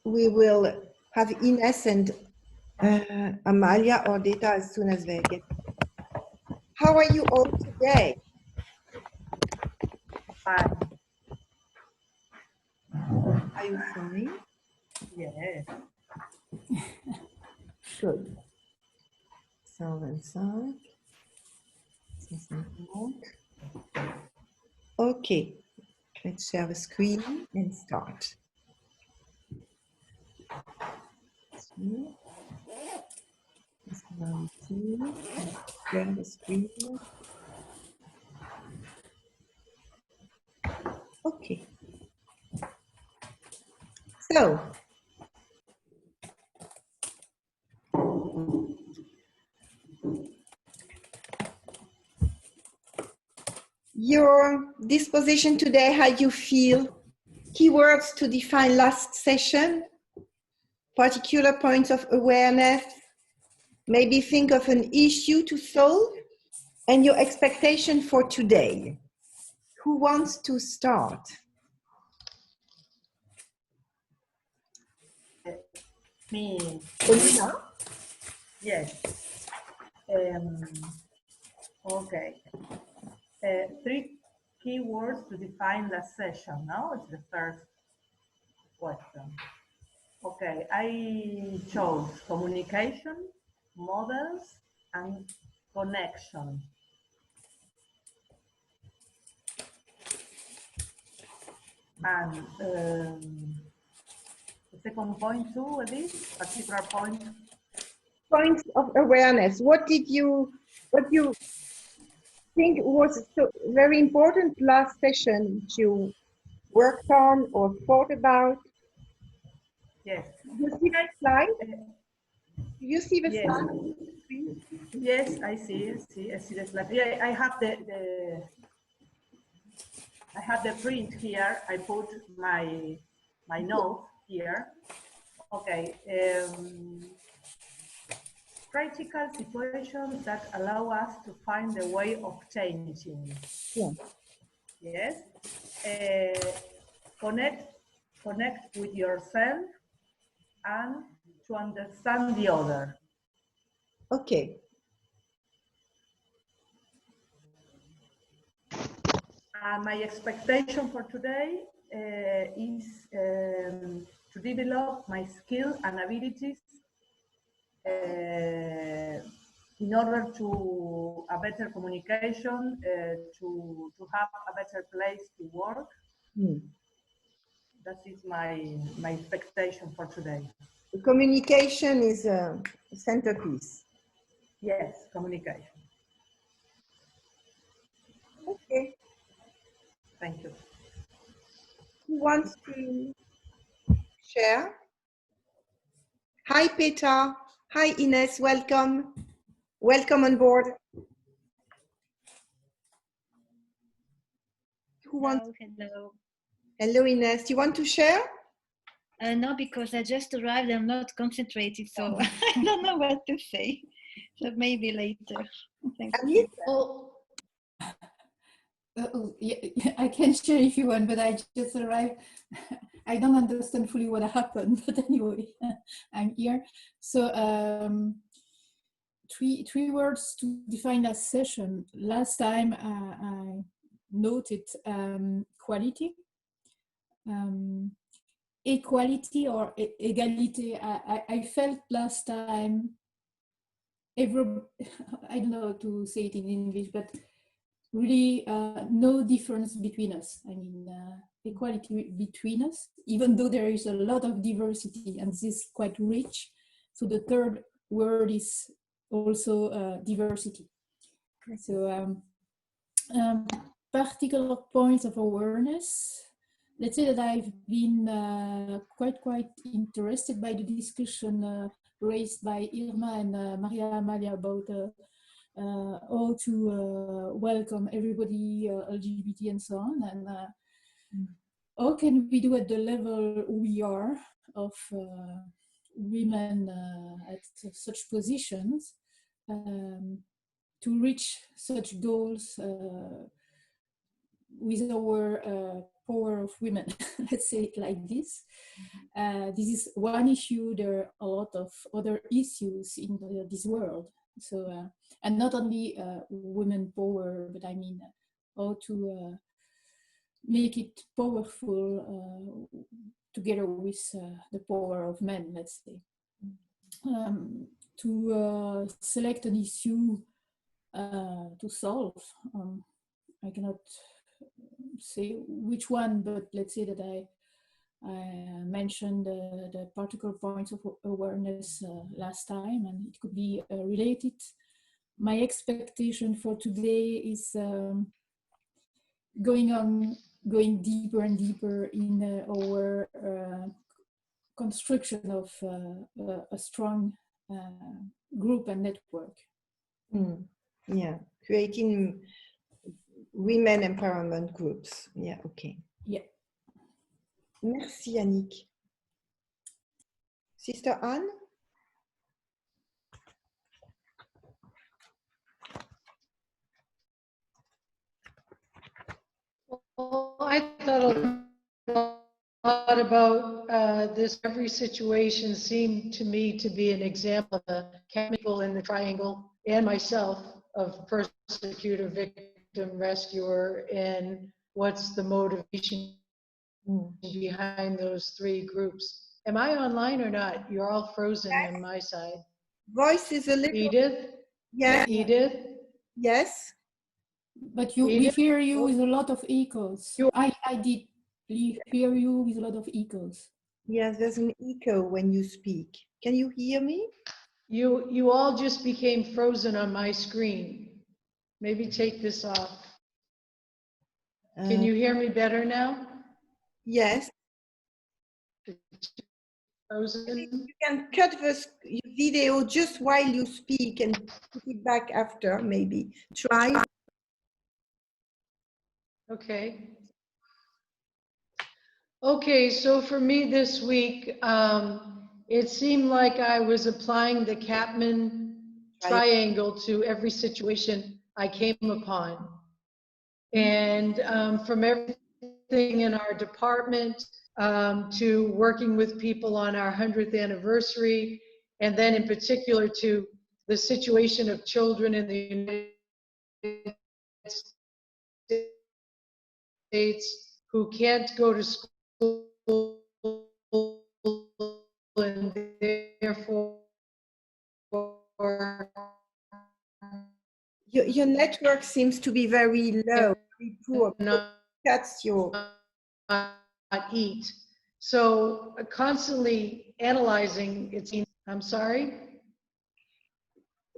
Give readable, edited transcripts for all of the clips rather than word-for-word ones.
we will have Ines and Amalia or Data as soon as they get. How are you all today? Fine. Are you fine? Yes. Good. Sound and sound. Okay, let's share the screen and start. Share the screen. Okay. So, your disposition today, how you feel, keywords to define last session, particular points of awareness, maybe think of an issue to solve, and your expectation for today. Who wants to start? Me. Elena? Yes. Okay. 3 keywords to define the session. Now it's the first question. Okay, I chose communication, models, and connection. And the second point too, this particular point. Points of awareness. What you think was so very important last session that you worked on or thought about? Yes. You see that slide? Do you see the yes. slide? Yes, I see the slide. Yeah, I have the print here. I put my note here. Okay. Critical situations that allow us to find a way of changing. Yeah. Yes. Connect with yourself and to understand the other. Okay. My expectation for today is to develop my skills and abilities in order to a better communication, to have a better place to work. That is my expectation for today. The communication is a centerpiece. Yes, communication. Okay. Thank you. Who wants to share? Hi, Peter. Hi, Ines. Welcome. Welcome on board. Who wants? Hello. Hello, Ines. You want to share? No, because I just arrived. I'm not concentrated, so I don't know what to say. So maybe later. Thank you. Yeah, I can share if you want, but I just arrived. I don't understand fully what happened, but anyway, I'm here. So three words to define that session. Last time I noted quality, equality or equality. I felt last time I don't know how to say it in English, but really no difference between us. I mean, equality between us, even though there is a lot of diversity and this is quite rich. So the third word is also diversity. So particular points of awareness. Let's say that I've been quite interested by the discussion raised by Irma and Maria Amalia about how to welcome everybody, LGBT and so on, and how can we do at the level we are of women at such positions to reach such goals with our power of women, let's say it like this. This is one issue. There are a lot of other issues in this world. So, and not only women power, but I mean how to make it powerful together with the power of men, let's say. To select an issue to solve. I cannot say which one, but let's say that I mentioned the particular points of awareness last time, and it could be related. My expectation for today is going deeper and deeper in our construction of a strong group and network. Yeah, creating women empowerment groups. Yeah, okay. Yeah. Merci, Annick. Sister Anne? Well, I thought a lot about this. Every situation seemed to me to be an example of the chemical in the triangle, and myself, of persecutor, victim, rescuer, and what's the motivation behind those three groups. Am I online or not? You're all frozen on my side. Voice is a little... Edith? Yeah. Edith? Yes. But we hear you with a lot of echoes. I did hear you with a lot of echoes. Yes, there's an echo when you speak. Can you hear me? You all just became frozen on my screen. Maybe take this off. Can you hear me better now? Yes. Frozen? You can cut this video just while you speak and put it back after, maybe. Try. Okay. Okay, so for me this week, it seemed like I was applying the Kaplan triangle to every situation I came upon. And from everything in our department to working with people on our 100th anniversary, and then in particular to the situation of children in the United States who can't go to school and therefore your network seems to be very low, very poor. That's your... not eat. So constantly analyzing, I'm sorry?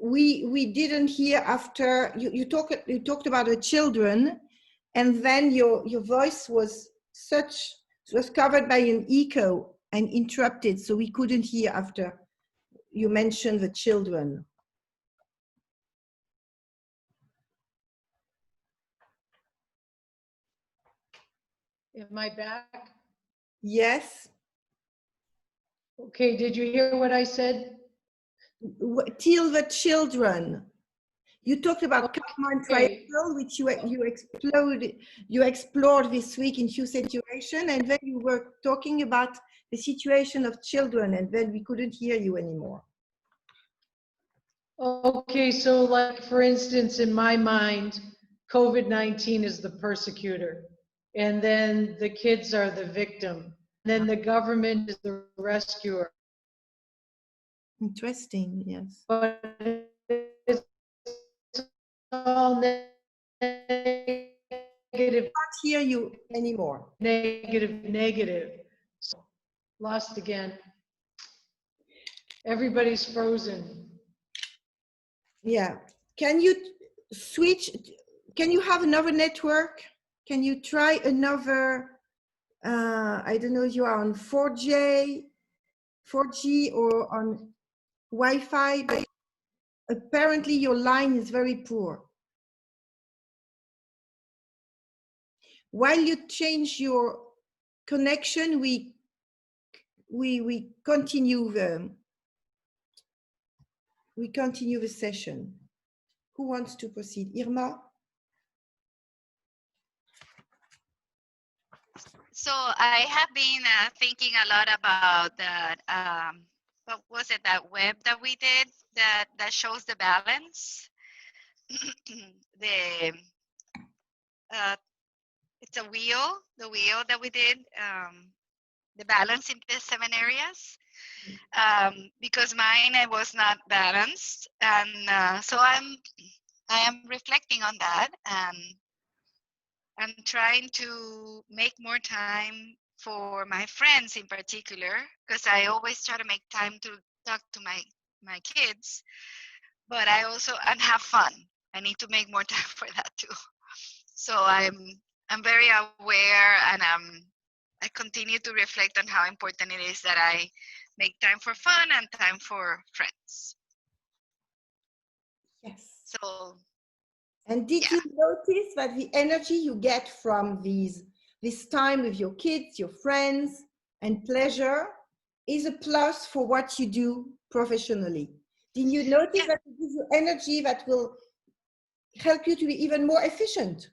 We didn't hear after you talked about the children, and then your voice was covered by an echo and interrupted, so we couldn't hear after you mentioned the children. Am I back? Yes. Okay, did you hear what I said? Till the children. You talked about Kaplan triangle, which you explored this week in few situations, and then you were talking about the situation of children, and then we couldn't hear you anymore. Okay, so like for instance, in my mind, COVID-19 is the persecutor, and then the kids are the victim, and then the government is the rescuer. Interesting, yes. But it's all negative. Can't hear you anymore. Negative. So, lost again. Everybody's frozen. Yeah. Can you switch? Can you have another network? Can you try another? I don't know if you are on 4G or on Wi-Fi, but apparently your line is very poor. While you change your connection, we continue the session. Who wants to proceed? Irma? So I have been thinking a lot about that. What was it? That web that we did that shows the balance. the it's a wheel. The wheel that we did. The balance in the 7 areas. Because mine I was not balanced, and so I am reflecting on that, and I'm trying to make more time for my friends in particular, because I always try to make time to talk to my kids, but I also and have fun. I need to make more time for that too. So I'm very aware, and I continue to reflect on how important it is that I make time for fun and time for friends. Yes. So, and did you notice that the energy you get from this time with your kids, your friends, and pleasure is a plus for what you do professionally? Did you notice that it gives you energy that will help you to be even more efficient?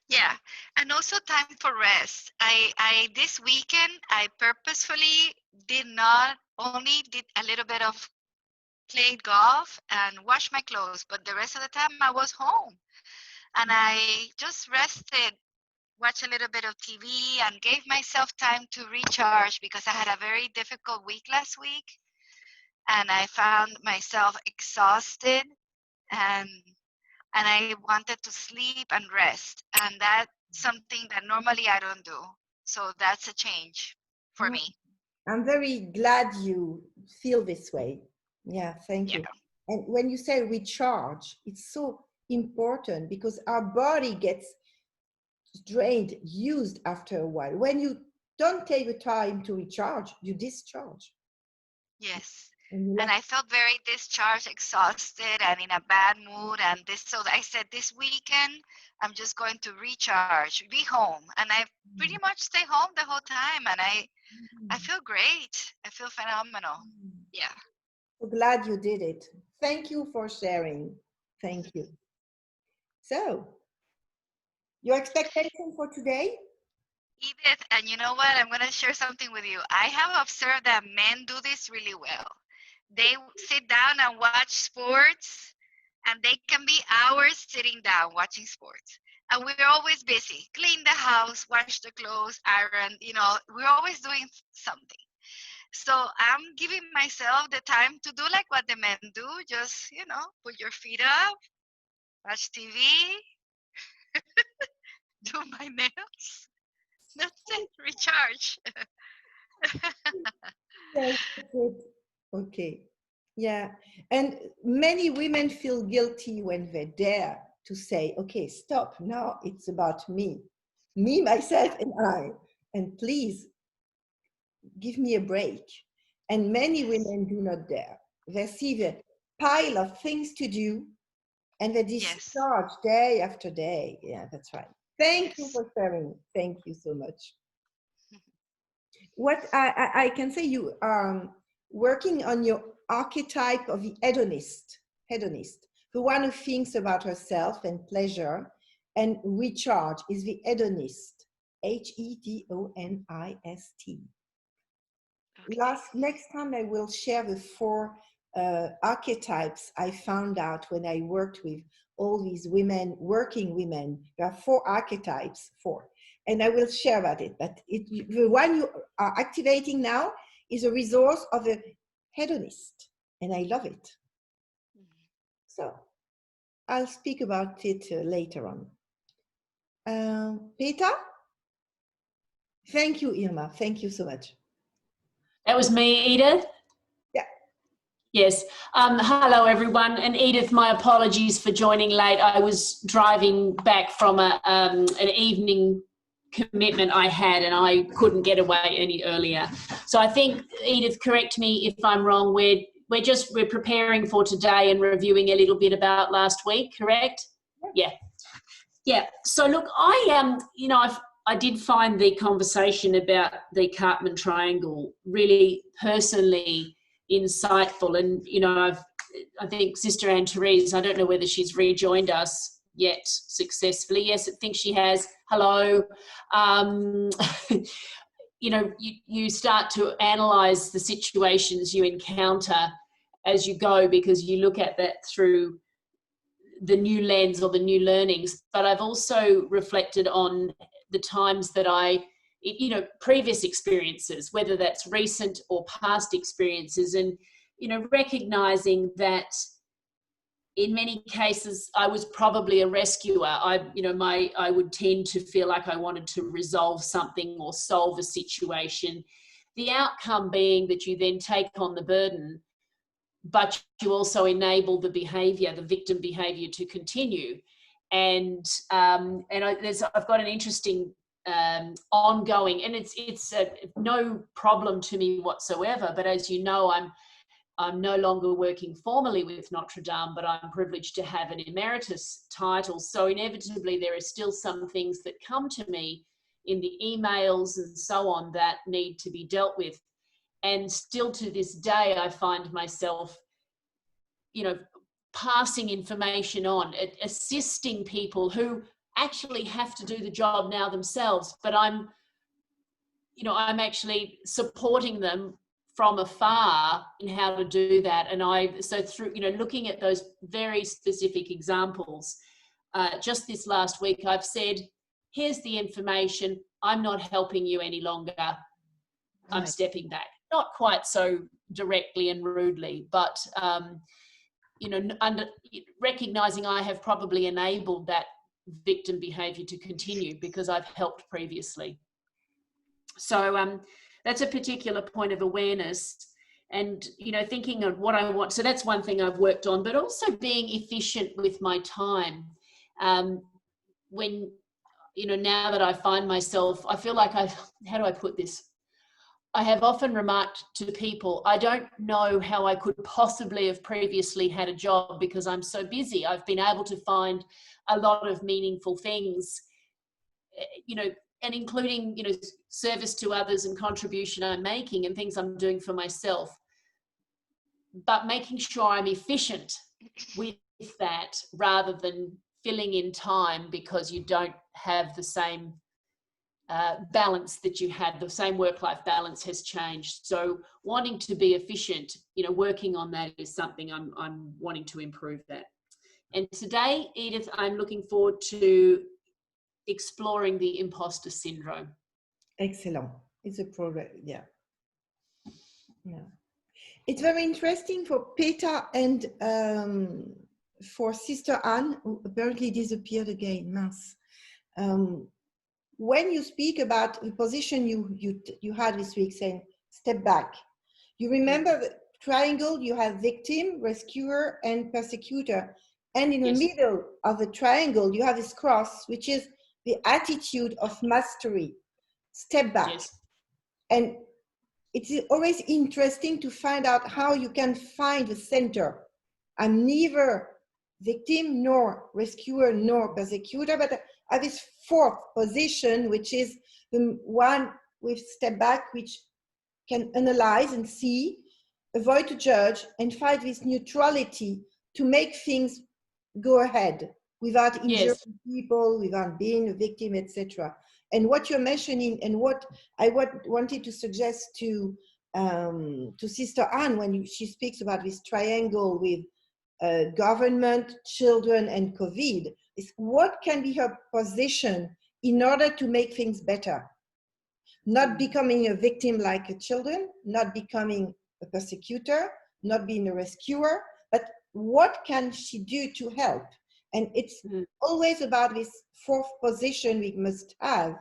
Yeah, and also time for rest. I this weekend I purposefully only did a little bit of played golf and washed my clothes, but the rest of the time I was home, and I just rested, watched a little bit of TV, and gave myself time to recharge, because I had a very difficult week last week, and I found myself exhausted, and I wanted to sleep and rest, and that's something that normally I don't do. So that's a change for me. I'm very glad you feel this way. Yeah, thank you. And when you say recharge, it's so important, because our body gets drained, used after a while. When you don't take the time to recharge, you discharge. Yes. And I felt very discharged, exhausted, and in a bad mood. And so I said, this weekend, I'm just going to recharge, be home. And I pretty much stay home the whole time. And I feel great. I feel phenomenal. Yeah. So glad you did it. Thank you for sharing. Thank you. So, your expectation for today? Edith, and you know what? I'm going to share something with you. I have observed that men do this really well. They sit down and watch sports, and they can be hours sitting down watching sports. And we're always busy. Clean the house, wash the clothes, iron, we're always doing something. So I'm giving myself the time to do like what the men do. Just, put your feet up, watch TV, do my nails. That's it, recharge. Yes, good. Okay. Yeah. And many women feel guilty when they dare to say, okay, stop. Now it's about me, myself, and I. And please give me a break. And many women do not dare. They see the pile of things to do, and they discharge day after day. Yeah, that's right. Thank you for sharing. Thank you so much. What I can say, you are working on your archetype of the hedonist, the one who thinks about herself and pleasure, and recharge is the hedonist, hedonist. Next time I will share the 4 archetypes I found out when I worked with all these women, working women. There are 4 archetypes, 4. And I will share about it. But the one you are activating now is a resource of a hedonist. And I love it. So I'll speak about it later on. Peter? Thank you, Irma. Thank you so much. That was me, Edith? Yeah. Yes. Hello, everyone. And Edith, my apologies for joining late. I was driving back from an evening commitment I had, and I couldn't get away any earlier. So I think, Edith, correct me if I'm wrong, we're preparing for today and reviewing a little bit about last week, correct? Yeah. So look, I did find the conversation about the Cartman triangle really personally insightful, and I think Sister Anne-Therese, I don't know whether she's rejoined us, yet successfully. Yes, it thinks she has. Hello. You know, you start to analyze the situations you encounter as you go, because you look at that through the new lens or the new learnings. But I've also reflected on the times that you know, previous experiences, whether that's recent or past experiences, and, you know, recognizing that in many cases I was probably a rescuer. I would tend to feel like I wanted to resolve something or solve a situation. The outcome being that you then take on the burden, but you also enable the behavior, the victim behavior, to continue. And I've got an interesting ongoing, and it's no problem to me whatsoever. But as you know, I'm no longer working formally with Notre Dame, but I'm privileged to have an emeritus title. So inevitably, there are still some things that come to me in the emails and so on that need to be dealt with. And still to this day, I find myself, you know, passing information on, assisting people who actually have to do the job now themselves, but I'm actually supporting them from afar in how to do that. And so through, you know, looking at those very specific examples, just this last week, I've said, here's the information. I'm not helping you any longer. I'm stepping back. Not quite so directly and rudely, but, you know, recognizing I have probably enabled that victim behavior to continue because I've helped previously. So that's a particular point of awareness, and, you know, thinking of what I want. So that's one thing I've worked on, but also being efficient with my time. When, you know, now that I find myself, I feel like how do I put this? I have often remarked to people, I don't know how I could possibly have previously had a job because I'm so busy. I've been able to find a lot of meaningful things, you know, and including, you know, service to others and contribution I'm making and things I'm doing for myself, but making sure I'm efficient with that rather than filling in time because you don't have the same balance that you had. The same work-life balance has changed. So wanting to be efficient, you know, working on that is something I'm wanting to improve that. And today, Edith, I'm looking forward to exploring the imposter syndrome. Excellent. It's a problem. Yeah. Yeah. It's very interesting for Peter and for Sister Anne, who apparently disappeared again. Mince. When you speak about the position you had this week, saying step back, you remember the triangle, you have victim, rescuer, and persecutor. And in the middle of the triangle, you have this cross, which is the attitude of mastery. Step back. Yes. And it's always interesting to find out how you can find the center. I'm neither victim, nor rescuer, nor persecutor, but I have this fourth position, which is the one with step back, which can analyze and see, avoid to judge, and find this neutrality to make things go ahead without injuring people, without being a victim, etc. And what you're mentioning, and what I wanted to suggest to Sister Anne when she speaks about this triangle with government, children, and COVID, is what can be her position in order to make things better? Not becoming a victim like a children, not becoming a persecutor, not being a rescuer, but what can she do to help? And it's always about this fourth position we must have.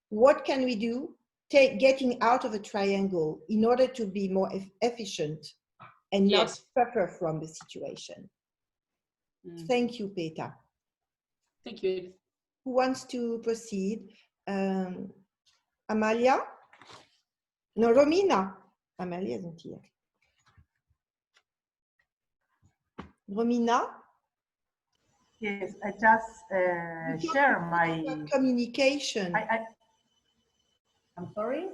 What can we do? Getting out of a triangle in order to be more efficient and not suffer from the situation. Thank you, Peter. Thank you. Who wants to proceed? Amalia? No, Romina. Amalia isn't here. Romina? Yes, I just share my communication. I'm sorry?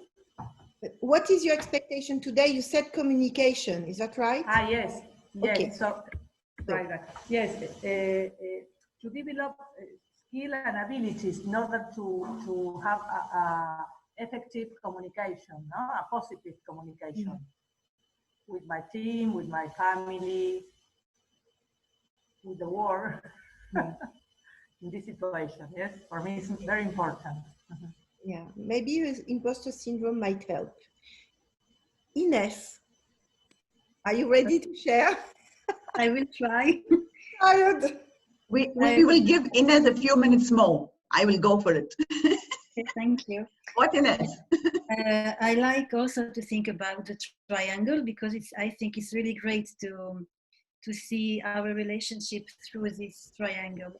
What is your expectation today? You said communication, is that right? Yes. Okay. So, right. Yes. to develop skill and abilities in order to have a effective communication, no? A positive communication with my team, with my family, with the world. In this situation, yes, for me it's very important. Yeah, maybe imposter syndrome might help. Ines, are you ready to share? I will try. Tired. We will give Ines a few minutes more. I will go for it. Okay, thank you. What, Ines? I like also to think about the triangle because I think it's really great to see our relationship through this triangle.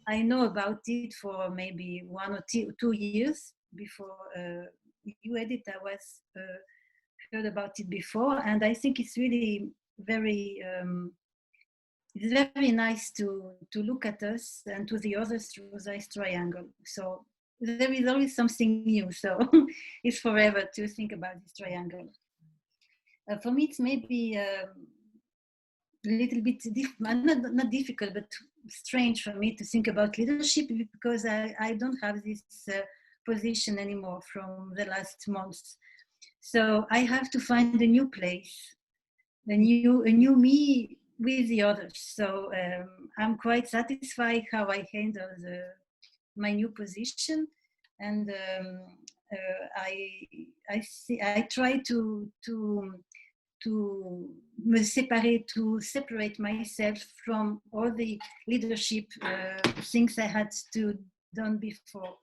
I know about it for maybe 1 or 2 years before you, Edith. I was heard about it before, and I think it's really it's very nice to look at us and to the others through this triangle. So there is always something new. So it's forever to think about this triangle. For me, it's maybe a little bit not difficult, but strange for me to think about leadership because I don't have this position anymore from the last months. So I have to find a new place, a new me with the others. So I'm quite satisfied how I handle my new position, and I try to separate myself from all the leadership things I had to done before.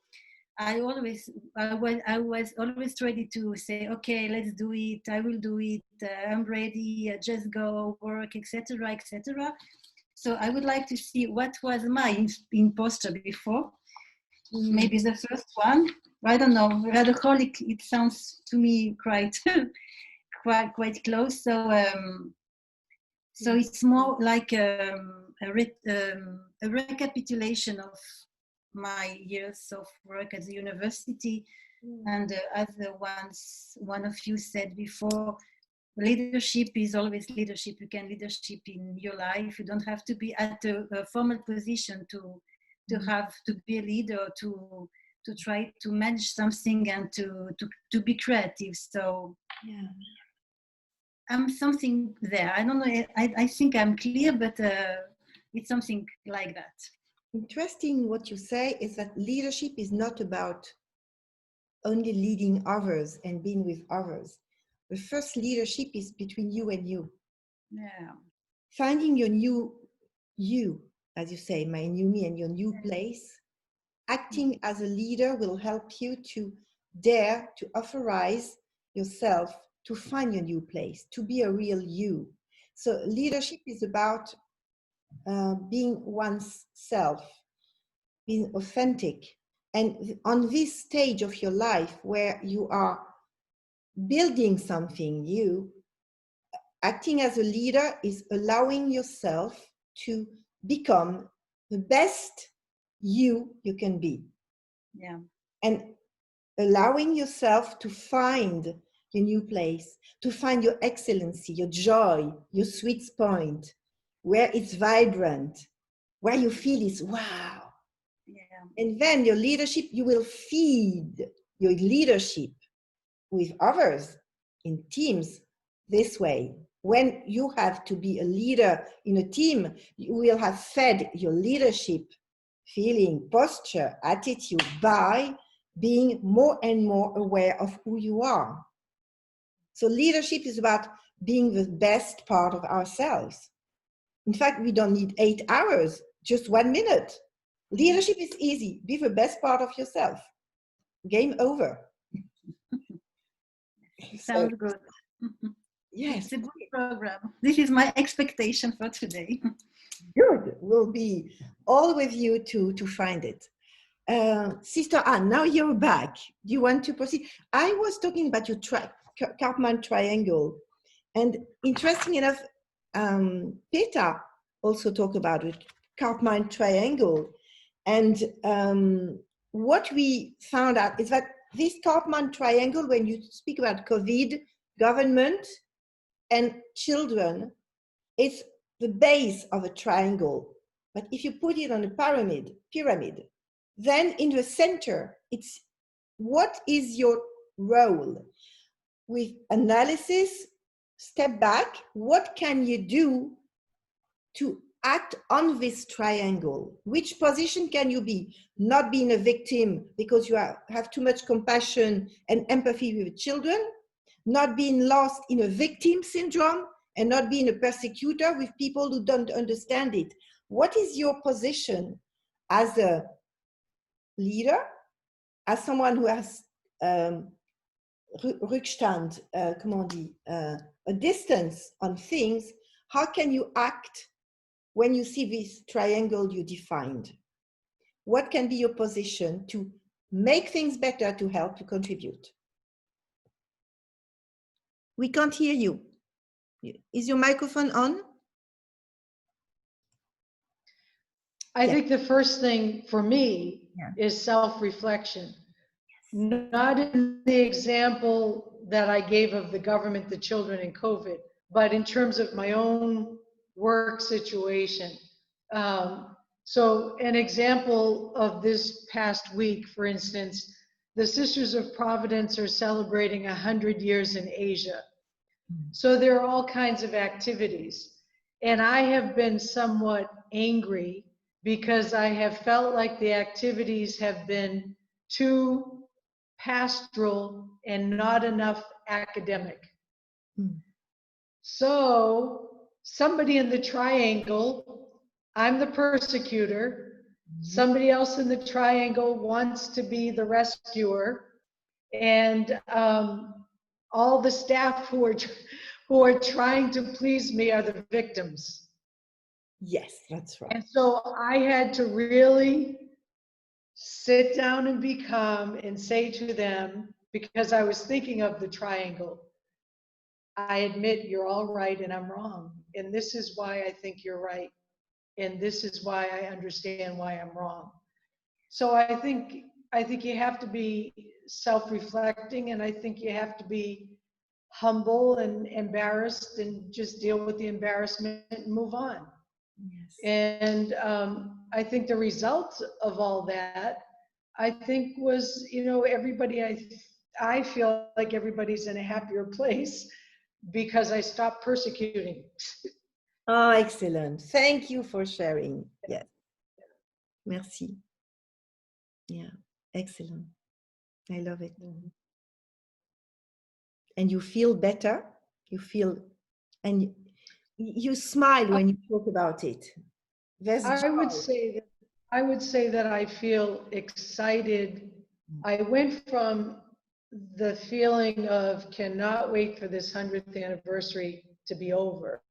I was always ready to say, okay, let's do it. I will do it. I'm ready. Just go work, etc., etc. So I would like to see what was my imposter before. Maybe the first one. I don't know. Radicolic. It sounds to me quite quite close. So so it's more like a recapitulation of my years of work at the university, and as one of you said before, leadership is always leadership. You can leadership in your life. You don't have to be at a formal position to have to be a leader, to try to manage something and to be creative. So yeah, I'm something there. I don't know. I think I'm clear, but it's something like that. Interesting what you say is that leadership is not about only leading others and being with others. The first leadership is between you and you. Yeah. Finding your new you, as you say, my new me and your new place. Acting as a leader will help you to dare to authorize yourself to find your new place, to be a real you. So leadership is about being oneself, being authentic. And on this stage of your life where you are building something new, acting as a leader is allowing yourself to become the best you can be. Yeah. And allowing yourself to find your new place, to find your excellency, your joy, your sweet point, where it's vibrant, where you feel is wow. Yeah. And then your leadership, you will feed your leadership with others in teams this way. When you have to be a leader in a team, you will have fed your leadership feeling, posture, attitude by being more and more aware of who you are. So leadership is about being the best part of ourselves. In fact, we don't need 8 hours, just 1 minute. Leadership is easy. Be the best part of yourself. Game over. Sounds good. Yes. It's a good program. This is my expectation for today. Good. We'll be all with you to find it. Sister Anne, now you're back. Do you want to proceed? I was talking about your Karpman triangle. And interesting enough, Peter also talked about it, Karpman triangle. And what we found out is that this Karpman triangle, when you speak about COVID, government, and children, it's the base of a triangle. But if you put it on a pyramid, then in the center, it's what is your role? With analysis, step back, what can you do to act on this triangle? Which position can you be? Not being a victim because you have too much compassion and empathy with children, not being lost in a victim syndrome, and not being a persecutor with people who don't understand it. What is your position as a leader, as someone who has Rückstand, comment on dit, a distance on things? How can you act when you see this triangle you defined? What can be your position to make things better, to help, to contribute? We can't hear you. Is your microphone on? I think the first thing for me is self-reflection. Not in the example that I gave of the government, the children, and COVID, but in terms of my own work situation. So an example of this past week, for instance, the Sisters of Providence are celebrating 100 years in Asia. So there are all kinds of activities. And I have been somewhat angry because I have felt like the activities have been too pastoral and not enough academic. So somebody in the triangle, I'm the persecutor, somebody else in the triangle wants to be the rescuer, and all the staff who are trying to please me are the victims. Yes, that's right. And so I had to really sit down and be calm and say to them, because I was thinking of the triangle, I admit you're all right and I'm wrong. And this is why I think you're right. And this is why I understand why I'm wrong. So I think you have to be self-reflecting, and I think you have to be humble and embarrassed and just deal with the embarrassment and move on. Yes. And I think the result of all that, I think, was, everybody, I feel like everybody's in a happier place because I stopped persecuting. Oh, excellent. Thank you for sharing. Yes. Merci. Yeah, excellent. I love it. And you feel better. You feel, and you smile when you talk about it. I would say that I feel excited. I went from the feeling of cannot wait for this 100th anniversary to be over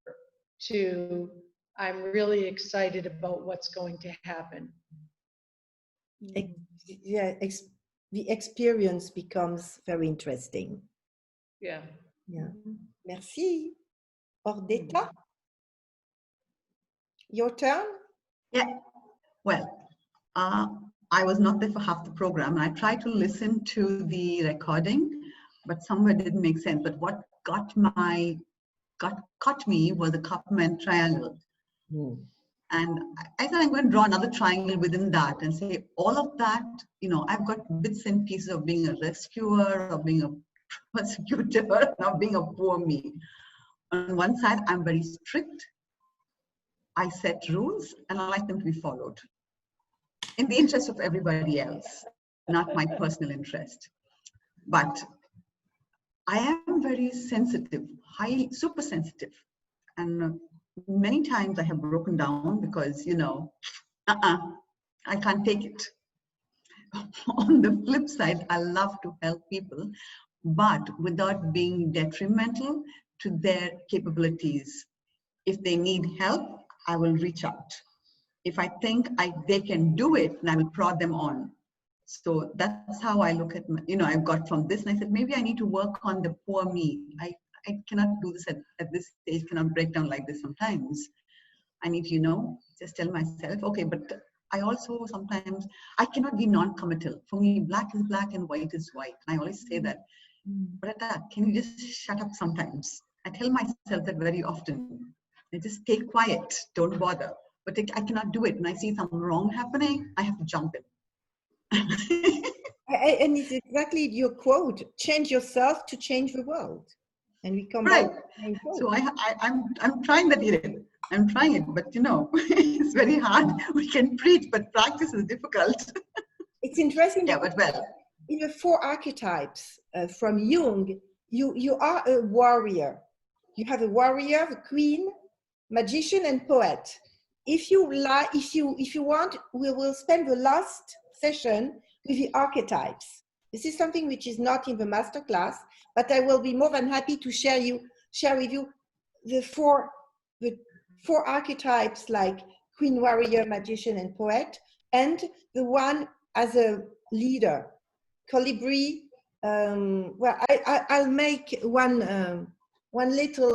to I'm really excited about what's going to happen. Yeah, the experience becomes very interesting. Yeah. Yeah. Merci. Ordeta, your turn. Yeah. Well, I was not there for half the program. I tried to listen to the recording, but somewhere didn't make sense. But what caught me was the Kaufman triangle. And I thought I'm going to draw another triangle within that and say all of that, I've got bits and pieces of being a rescuer, of being a persecutor, of being a poor me. On one side, I'm very strict. I set rules and I like them to be followed in the interest of everybody else, not my personal interest. But I am very sensitive, super sensitive. And many times I have broken down because, I can't take it. On the flip side, I love to help people, but without being detrimental to their capabilities. If they need help, I will reach out. If I think they can do it, then I will prod them on. So that's how I look at, I've got from this, and I said, maybe I need to work on the poor me. I cannot do this at this stage, cannot break down like this sometimes. I need to, just tell myself, okay, but I also sometimes, I cannot be non-committal. For me, black is black and white is white. And I always say that. But can you just shut up sometimes? I tell myself that very often. I just stay quiet, don't bother. but I cannot do it. When I see something wrong happening, I have to jump in. And it's exactly your quote, change yourself to change the world. And we come Right. back to the main quote. So I'm trying that, Edith. I'm trying it, but you know, it's very hard. We can preach, but practice is difficult. It's interesting. Yeah, but well. In the 4 archetypes from Jung, you are a warrior. You have a warrior, a queen, magician, and poet. If you want, we will spend the last session with the archetypes. This is something which is not in the masterclass, but I will be more than happy to share with you the four archetypes, like queen, warrior, magician, and poet, and the one as a leader, colibri. Well, I'll make one little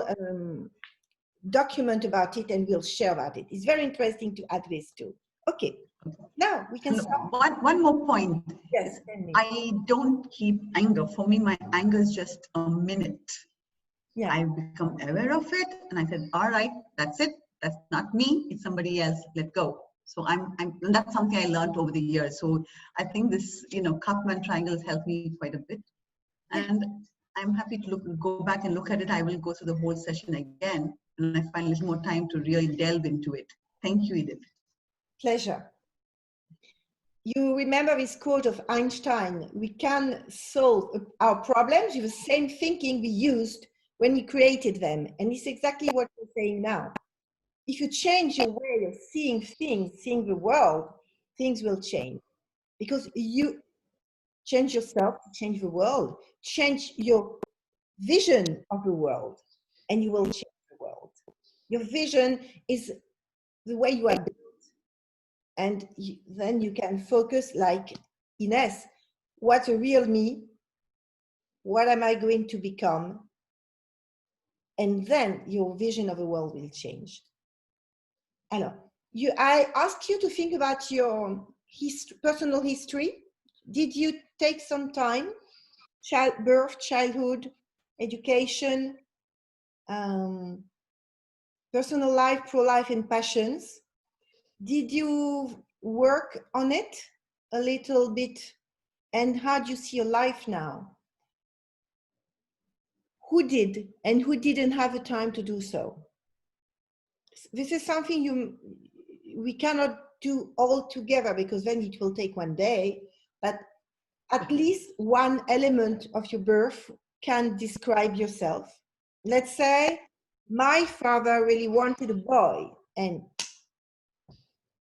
document about it, and we'll share about it. It's very interesting to add this too. Okay, now we can start. One more point. Yes, I don't keep anger. For me, my anger is just a minute. Yeah. I become aware of it, and I said, all right, that's it. That's not me. It's somebody else. Let go. So and that's something I learned over the years. So I think this, Kaufman triangle has helped me quite a bit. And I'm happy to go back and look at it. I will go through the whole session again, and I find a little more time to really delve into it. Thank you, Edith. Pleasure. You remember this quote of Einstein: we can solve our problems with the same thinking we used when we created them. And it's exactly what we're saying now. If you change your way of seeing things, seeing the world, things will change. Because you change yourself to change the world, change your vision of the world, and you will change the world. Your vision is the way you are built. And then you can focus, like Ines, what's a real me? What am I going to become? And then your vision of the world will change. Alors, I asked you to think about your personal history. Did you take some time? Birth, childhood, education, personal life, pro-life, and passions. Did you work on it a little bit? And how do you see your life now? Who did and who didn't have the time to do so? This is something we cannot do all together, because then it will take one day, but at least one element of your birth can describe yourself. Let's say my father really wanted a boy, and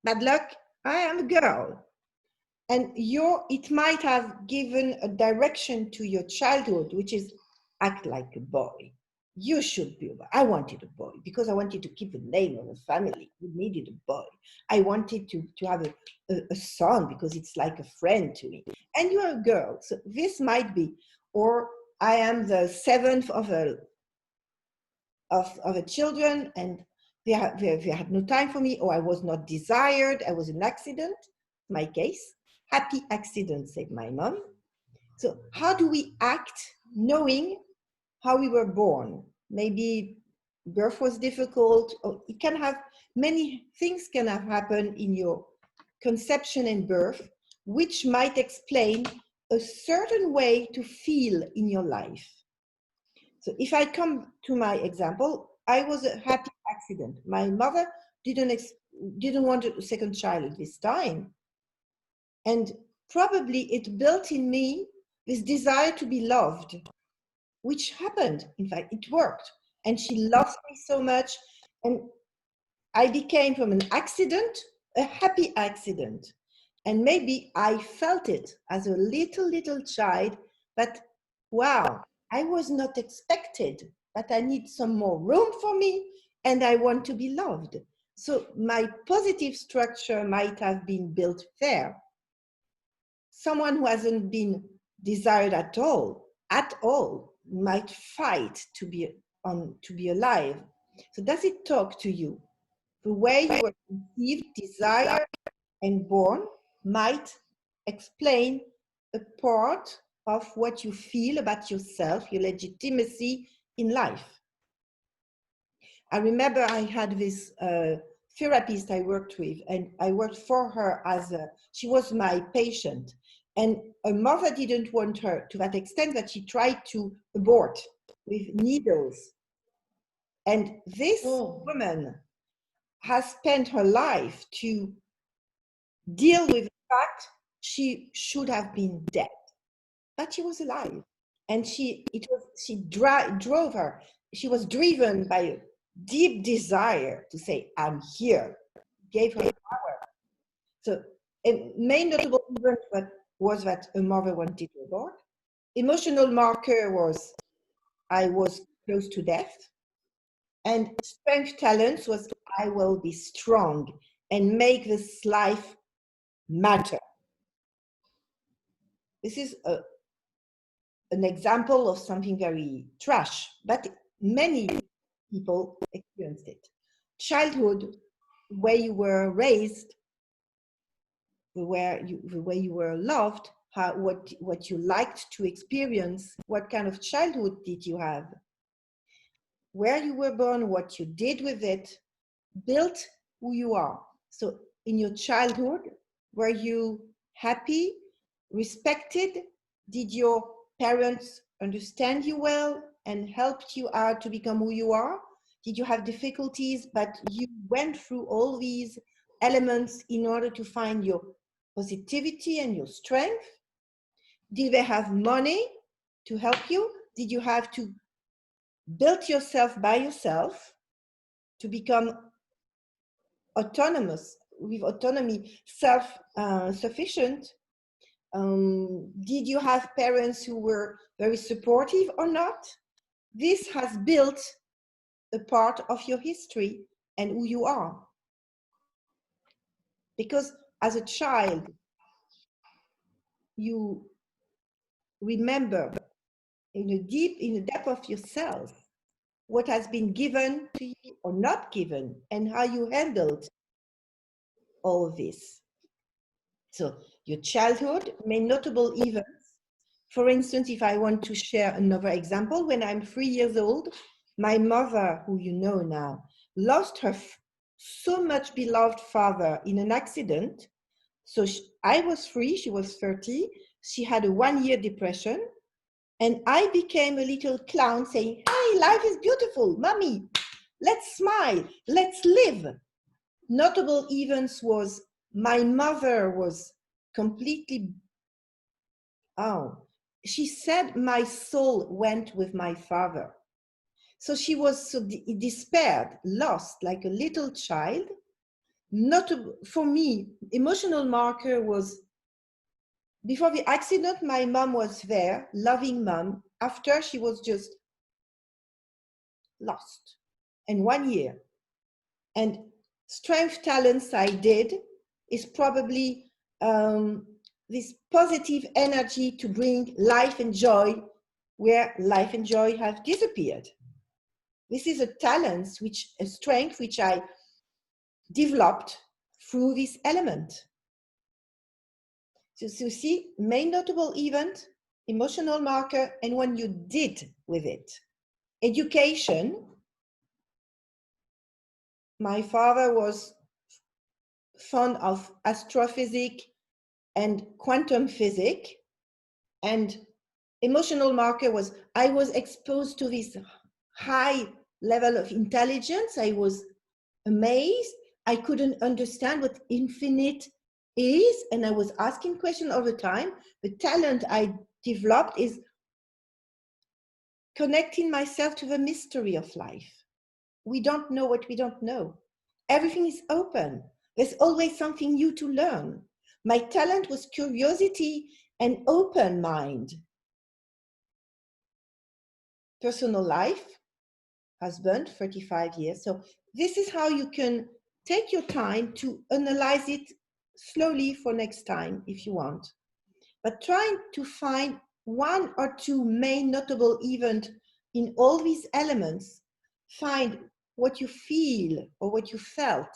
bad luck, I am a girl. And it might have given a direction to your childhood, which is act like a boy. You should be a boy. I wanted a boy because I wanted to keep the name of the family. We needed a boy. I wanted to have a son because it's like a friend to me. And you are a girl. So this might be, or I am the 7th of a children, and they had no time for me, or I was not desired. I was an accident, my case. Happy accident, said my mom. So how do we act knowing how we were born? Maybe birth was difficult, or it can have many things can have happened in your conception and birth, which might explain a certain way to feel in your life. So if I come to my example, I was a happy accident. My mother didn't want a second child at this time. And probably it built in me this desire to be loved, which happened. In fact, it worked. And she loves me so much. And I became from an accident, a happy accident. And maybe I felt it as a little child, but wow, I was not expected, but I need some more room for me, and I want to be loved. So my positive structure might have been built there. Someone who hasn't been desired at all, might fight to be alive. So does it talk to you? The way you were conceived, desired, and born might explain a part of what you feel about yourself, your legitimacy in life. I remember I had this therapist I worked with, and I worked for her she was my patient. And her mother didn't want her to that extent that she tried to abort with needles. And this woman has spent her life to deal with the fact she should have been dead, but she was alive. And she drove her. She was driven by a deep desire to say, I'm here. Gave her power. So a main notable event was that a mother wanted to abort. Emotional marker was I was close to death. And strength talents was I will be strong and make this life matter. This is an example of something very trash, but many people experienced it. Childhood, where you were raised, the way you were loved, what you liked to experience, what kind of childhood did you have, where you were born, what you did with it, built who you are. So in your childhood, were you happy, respected? Did your parents understand you well and helped you out to become who you are? Did you have difficulties, but you went through all these elements in order to find your positivity and your strength? Did they have money to help you? Did you have to build yourself by yourself to become autonomous, with autonomy, self-sufficient? Did you have parents who were very supportive or not? This has built a part of your history and who you are. Because as a child, you remember in the depth of yourself what has been given to you or not given and how you handled all this. So your childhood, main notable events. For instance, if I want to share another example, when I'm 3 years old, my mother, who you know now, lost her so much beloved father in an accident. So I was 3, she was 30. She had a 1-year depression. And I became a little clown saying, hey, life is beautiful, mommy, let's smile, let's live. Notable events was my mother was completely, she said my soul went with my father. So she was so despaired, lost, like a little child. For me, emotional marker was, before the accident, my mom was there, loving mom. After, she was just lost. And 1 year. And strength talents I did is probably this positive energy to bring life and joy where life and joy have disappeared. This is a strength which I developed through this element. So you see, main notable event, emotional marker, and what you did with it. Education. My father was fond of astrophysics and quantum physics, and emotional marker was I was exposed to this high level of intelligence. I was amazed. I couldn't understand what infinite is, and I was asking questions all the time. The talent I developed is connecting myself to the mystery of life. We don't know what we don't know. Everything is open. There's always something new to learn. My talent was curiosity and open mind. Personal life, husband, 35 years. So this is how you can take your time to analyze it slowly for next time if you want. But trying to find 1 or 2 main notable events in all these elements, find what you feel or what you felt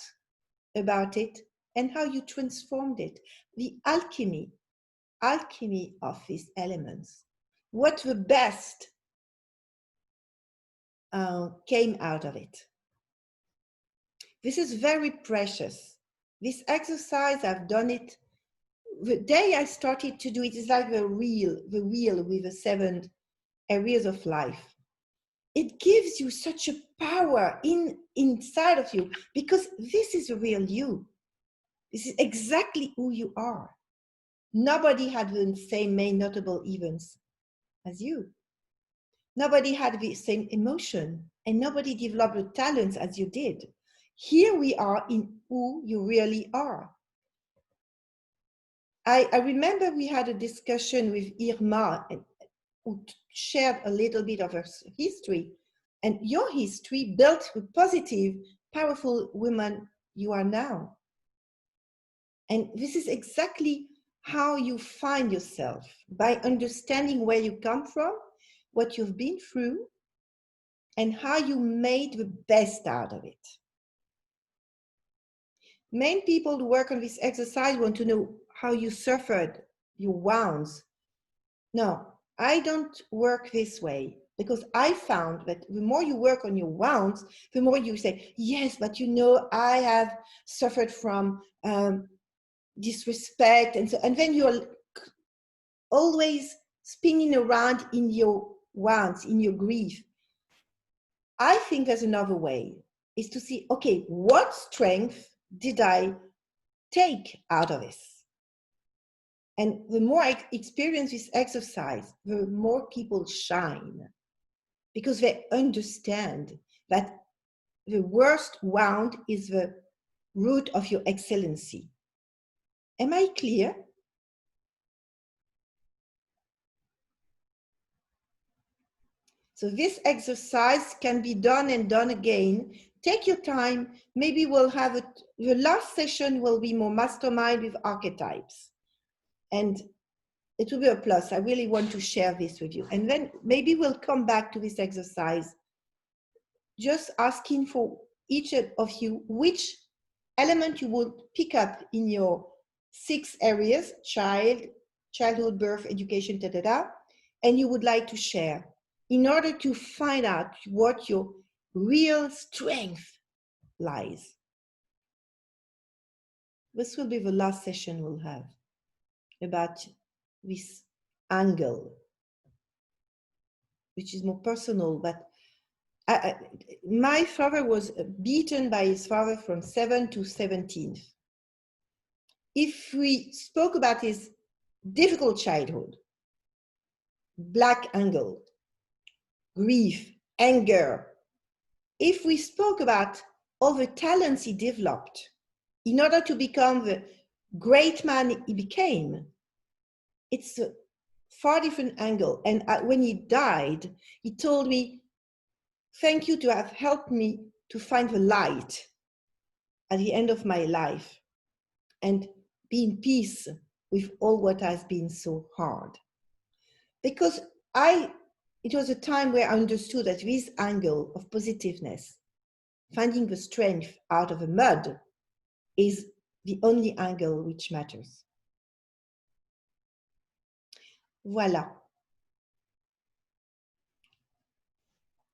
about it and how you transformed it. The alchemy of these elements. What the best came out of it. This is very precious. This exercise, I've done it. The day I started to do it is like the wheel with the 7 areas of life. It gives you such a power inside of you, because this is the real you. This is exactly who you are. Nobody had the same main notable events as you. Nobody had the same emotion, and nobody developed the talents as you did. Here we are in who you really are. I remember we had a discussion with Irma, who shared a little bit of her history, and your history built the positive, powerful woman you are now. And this is exactly how you find yourself, by understanding where you come from, what you've been through, and how you made the best out of it. Many people who work on this exercise want to know how you suffered your wounds. No, I don't work this way, because I found that the more you work on your wounds, the more you say, yes, but you know, I have suffered from disrespect, and so, and then you're always spinning around in your wounds, in your grief. I think there's another way, is to see, okay, what strength did I take out of this? And the more I experience this exercise, the more people shine, because they understand that the worst wound is the root of your excellency. Am I clear? So this exercise can be done and done again. Take your time. Maybe we'll have it. The last session will be more mastermind with archetypes. And it will be a plus. I really want to share this with you. And then maybe we'll come back to this exercise, just asking for each of you which element you would pick up in your 6 areas, childhood, birth, education, and you would like to share, in order to find out what your real strength lies. This will be the last session we'll have about this angle, which is more personal, but my father was beaten by his father from 7 to 17. If we spoke about his difficult childhood, black angle, grief, anger, if we spoke about all the talents he developed in order to become the great man he became, it's a far different angle. And when he died, he told me, thank you to have helped me to find the light at the end of my life and be in peace with all what has been so hard. Because it was a time where I understood that this angle of positiveness, finding the strength out of the mud, is the only angle which matters. Voila.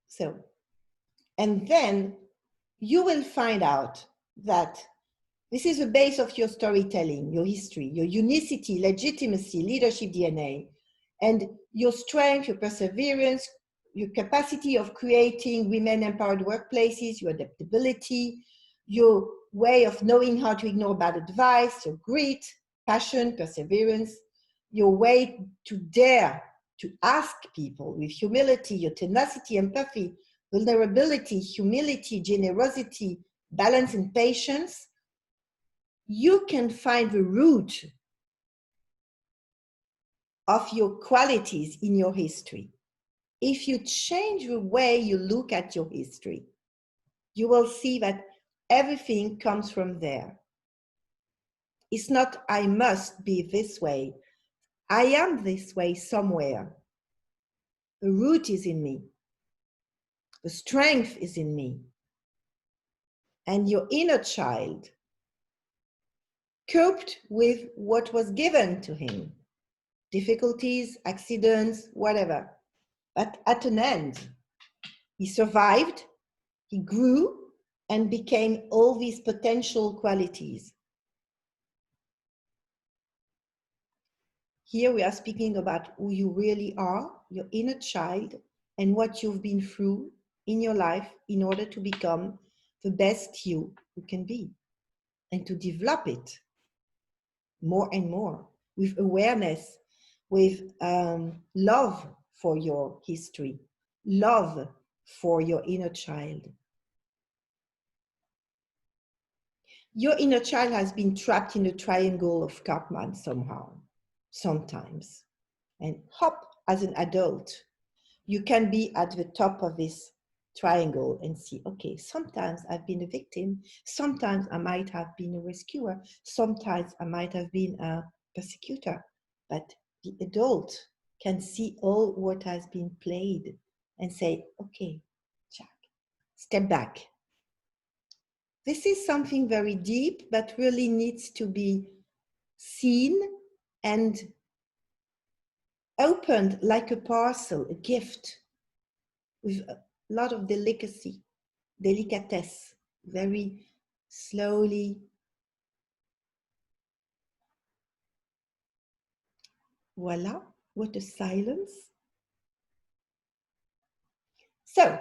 So, and then you will find out that this is the base of your storytelling, your history, your unicity, legitimacy, leadership DNA, and your strength, your perseverance, your capacity of creating women-empowered workplaces, your adaptability, your way of knowing how to ignore bad advice, your grit, passion, perseverance, your way to dare to ask people with humility, your tenacity, empathy, vulnerability, humility, generosity, balance, and patience. You can find the root of your qualities in your history. If you change the way you look at your history, you will see that everything comes from there. It's not, I must be this way. I am this way somewhere. The root is in me. The strength is in me. And your inner child coped with what was given to him. Difficulties, accidents, whatever. But at an end, he survived, he grew, and became all these potential qualities. Here we are speaking about who you really are, your inner child, and what you've been through in your life in order to become the best you can be, and to develop it more and more with awareness, with love for your history, love for your inner child. Your inner child has been trapped in the triangle of Karpman somehow, sometimes. And hop, as an adult, you can be at the top of this triangle and see, okay, sometimes I've been a victim, sometimes I might have been a rescuer, sometimes I might have been a persecutor, but the adult can see all what has been played and say, okay, Jack, step back. This is something very deep, but really needs to be seen and opened like a parcel, a gift, with a lot of delicacy, delicatesse, very slowly. Voila, what a silence. So,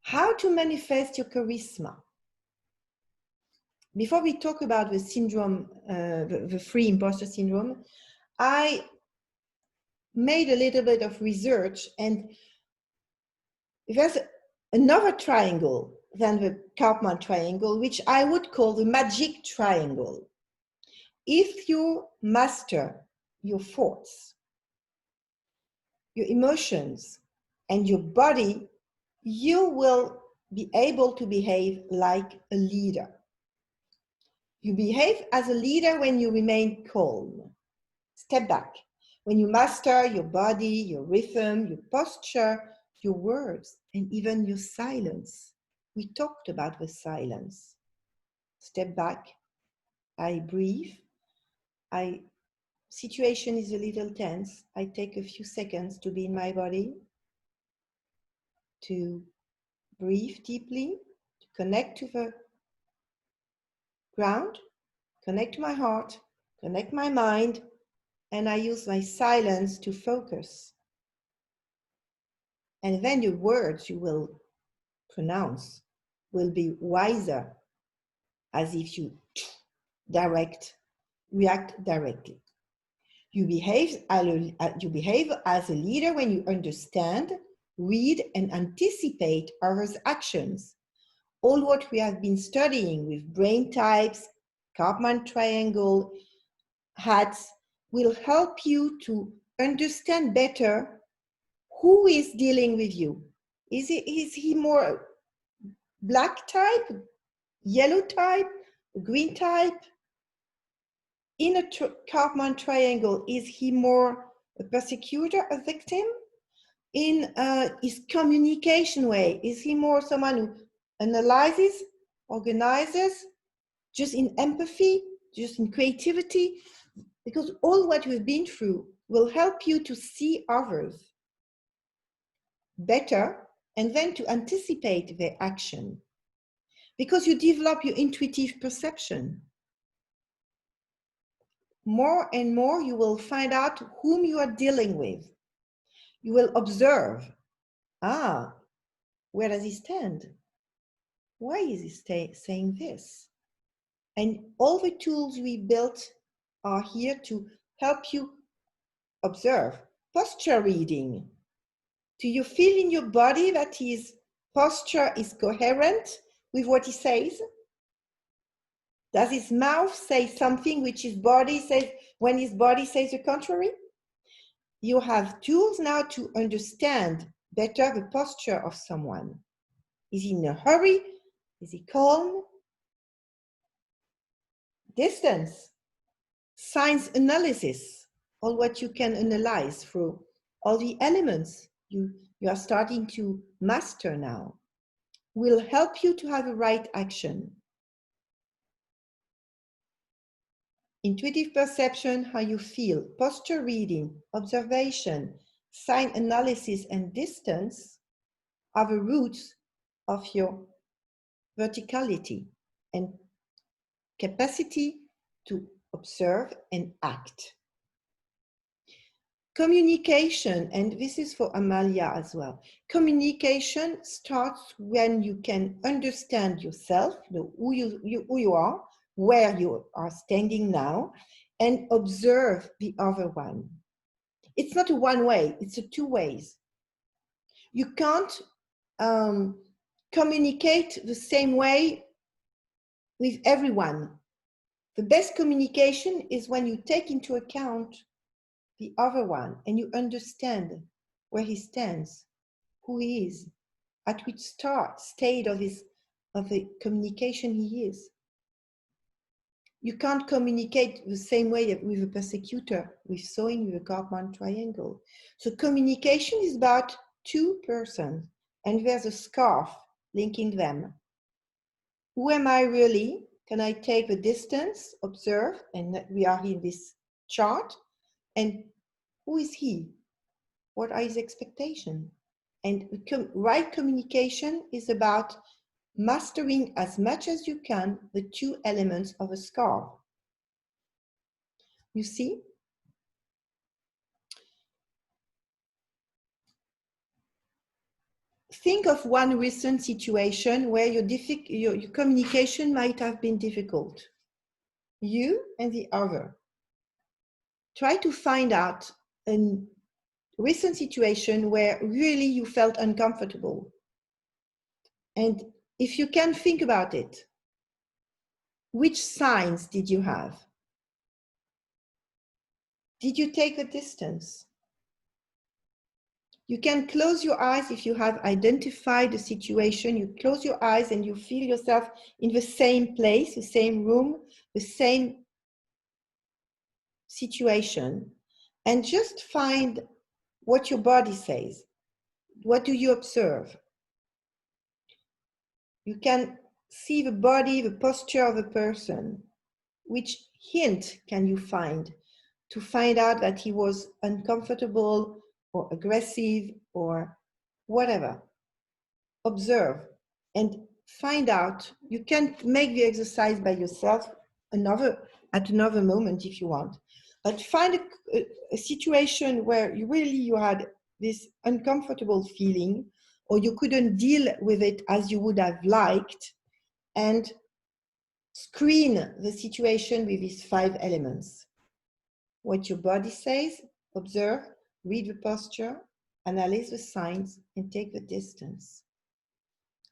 how to manifest your charisma? Before we talk about the syndrome, the free imposter syndrome, I made a little bit of research, and there's another triangle than the Karpman triangle, which I would call the magic triangle. If you master your thoughts, your emotions, and your body, you will be able to behave like a leader. You behave as a leader when you remain calm. Step back. When you master your body, your rhythm, your posture, your words, and even your silence. We talked about the silence. Step back. I breathe. Situation is a little tense. I take a few seconds to be in my body, to breathe deeply, to connect to the ground, connect to my heart, connect my mind, and I use my silence to focus. And then your words you will pronounce will be wiser, as if you react directly. You behave as a leader when you understand, read, and anticipate others' actions. All what we have been studying with brain types, Karpman triangle, hats, will help you to understand better who is dealing with you. Is he more black type, yellow type, green type? In a Karpman triangle, is he more a persecutor, a victim? In his communication way, is he more someone who analyzes, organizes, just in empathy, just in creativity? Because all what we've been through will help you to see others better and then to anticipate their action. Because you develop your intuitive perception. More and more you will find out whom you are dealing with. You will observe, where does he stand? Why is he saying this? And all the tools we built are here to help you observe. Posture reading. Do you feel in your body that his posture is coherent with what he says? Does his mouth say something which his body says when his body says the contrary? You have tools now to understand better the posture of someone. Is he in a hurry? Is he calm? Distance, signs analysis, all what you can analyze through all the elements you are starting to master now, will help you to have a right action. Intuitive perception, how you feel, posture reading, observation, sign analysis, and distance are the roots of your verticality, and capacity to observe and act. Communication, and this is for Amalia as well. Communication starts when you can understand yourself, who you are, where you are standing now, and observe the other one. It's not a one way, it's a two ways. You can't communicate the same way with everyone. The best communication is when you take into account the other one and you understand where he stands, who he is, at which state of the communication he is. You can't communicate the same way with a persecutor, with sewing, with a Karpman triangle. So communication is about two persons, and there's a scarf linking them. Who am I really? Can I take the distance, observe, and we are in this chart, and who is he? What are his expectations? And right communication is about mastering as much as you can the two elements of a scarf. You see? Think of one recent situation where your communication might have been difficult. You and the other. Try to find out a recent situation where really you felt uncomfortable. And if you can think about it, which signs did you have? Did you take a distance? You can close your eyes if you have identified the situation. You close your eyes and you feel yourself in the same place, the same room, the same situation, and just find what your body says. What do you observe? You can see the body, the posture of a person. Which hint can you find to find out that he was uncomfortable or aggressive or whatever? Observe and find out. You can make the exercise by yourself at another moment if you want. But find a situation where you had this uncomfortable feeling, or you couldn't deal with it as you would have liked, and screen the situation with these 5 elements. What your body says, observe, read the posture, analyze the signs, and take the distance.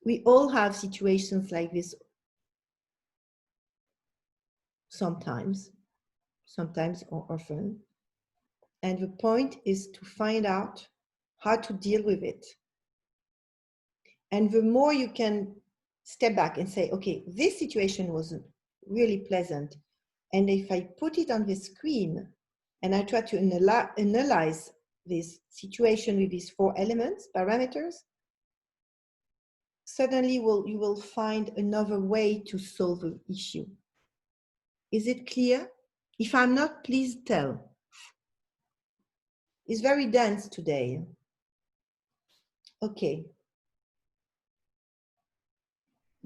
We all have situations like this sometimes or often. And the point is to find out how to deal with it. And the more you can step back and say, okay, this situation wasn't really pleasant. And if I put it on the screen and I try to analyze this situation with these 4 elements, parameters, suddenly you will find another way to solve the issue. Is it clear? If I'm not, please tell. It's very dense today. Okay.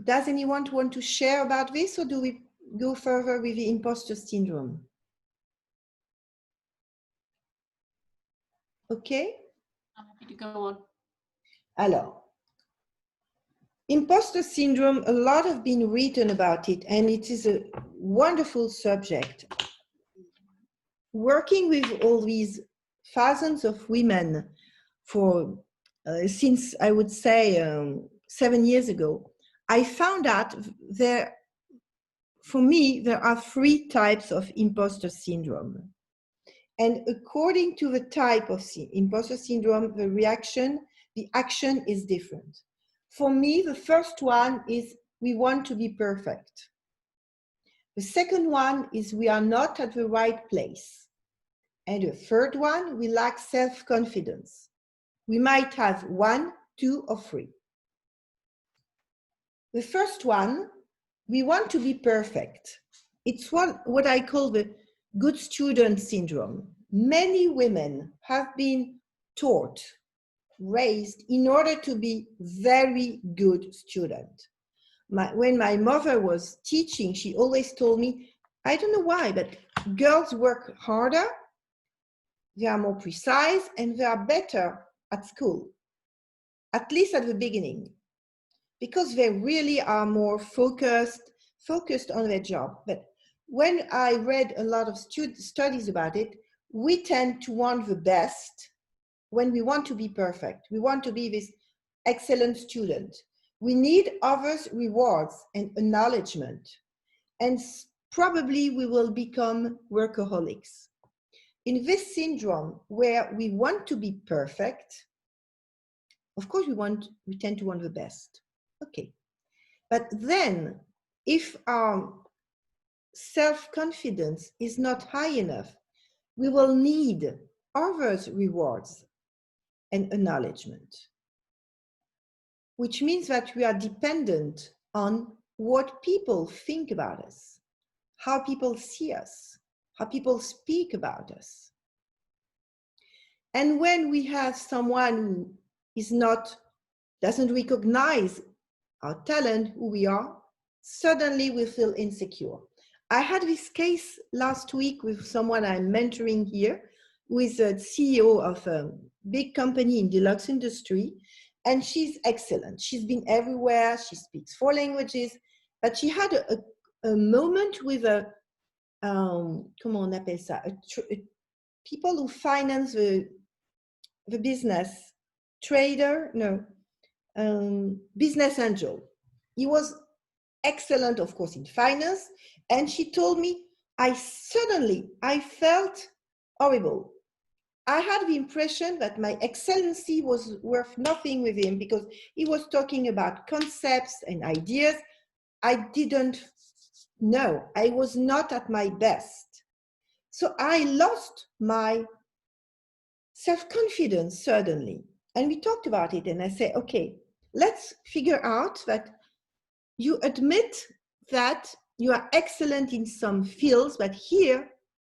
Does anyone want to share about this, or do we go further with the imposter syndrome? Okay. I'm happy to go on. Alors, imposter syndrome, a lot has been written about it, and it is a wonderful subject. Working with all these thousands of women for since I would say 7 years ago, I found out for me, there are 3 types of imposter syndrome. And according to the type of imposter syndrome, the action is different. For me, the first one is we want to be perfect. The second one is we are not at the right place. And the third one, we lack self-confidence. We might have 1, 2, or 3. The first one, we want to be perfect. It's what I call the good student syndrome. Many women have been taught, raised in order to be very good students. When my mother was teaching, she always told me, I don't know why, but girls work harder, they are more precise, and they are better at school, at least at the beginning, because they really are more focused on their job. But when I read a lot of studies about it, we tend to want the best when we want to be perfect. We want to be this excellent student. We need others' rewards and acknowledgement. And probably we will become workaholics. In this syndrome where we want to be perfect, of course we tend to want the best. Okay. But then if our self-confidence is not high enough, we will need others' rewards and acknowledgement, which means that we are dependent on what people think about us, how people see us, how people speak about us. And when we have someone who doesn't recognize our talent, who we are, suddenly we feel insecure. I had this case last week with someone I'm mentoring here, who is a CEO of a big company in deluxe industry, and she's excellent. She's been everywhere, she speaks 4 languages, but she had a moment with comment on appelle ça, people who finance the business, business angel. He was excellent, of course, in finance, and she told me, I felt horrible. I had the impression that my excellency was worth nothing with him because he was talking about concepts and ideas I didn't know. I was not at my best. So I lost my self-confidence suddenly. And we talked about it, and I said, okay, let's figure out that you admit that you are excellent in some fields, but here,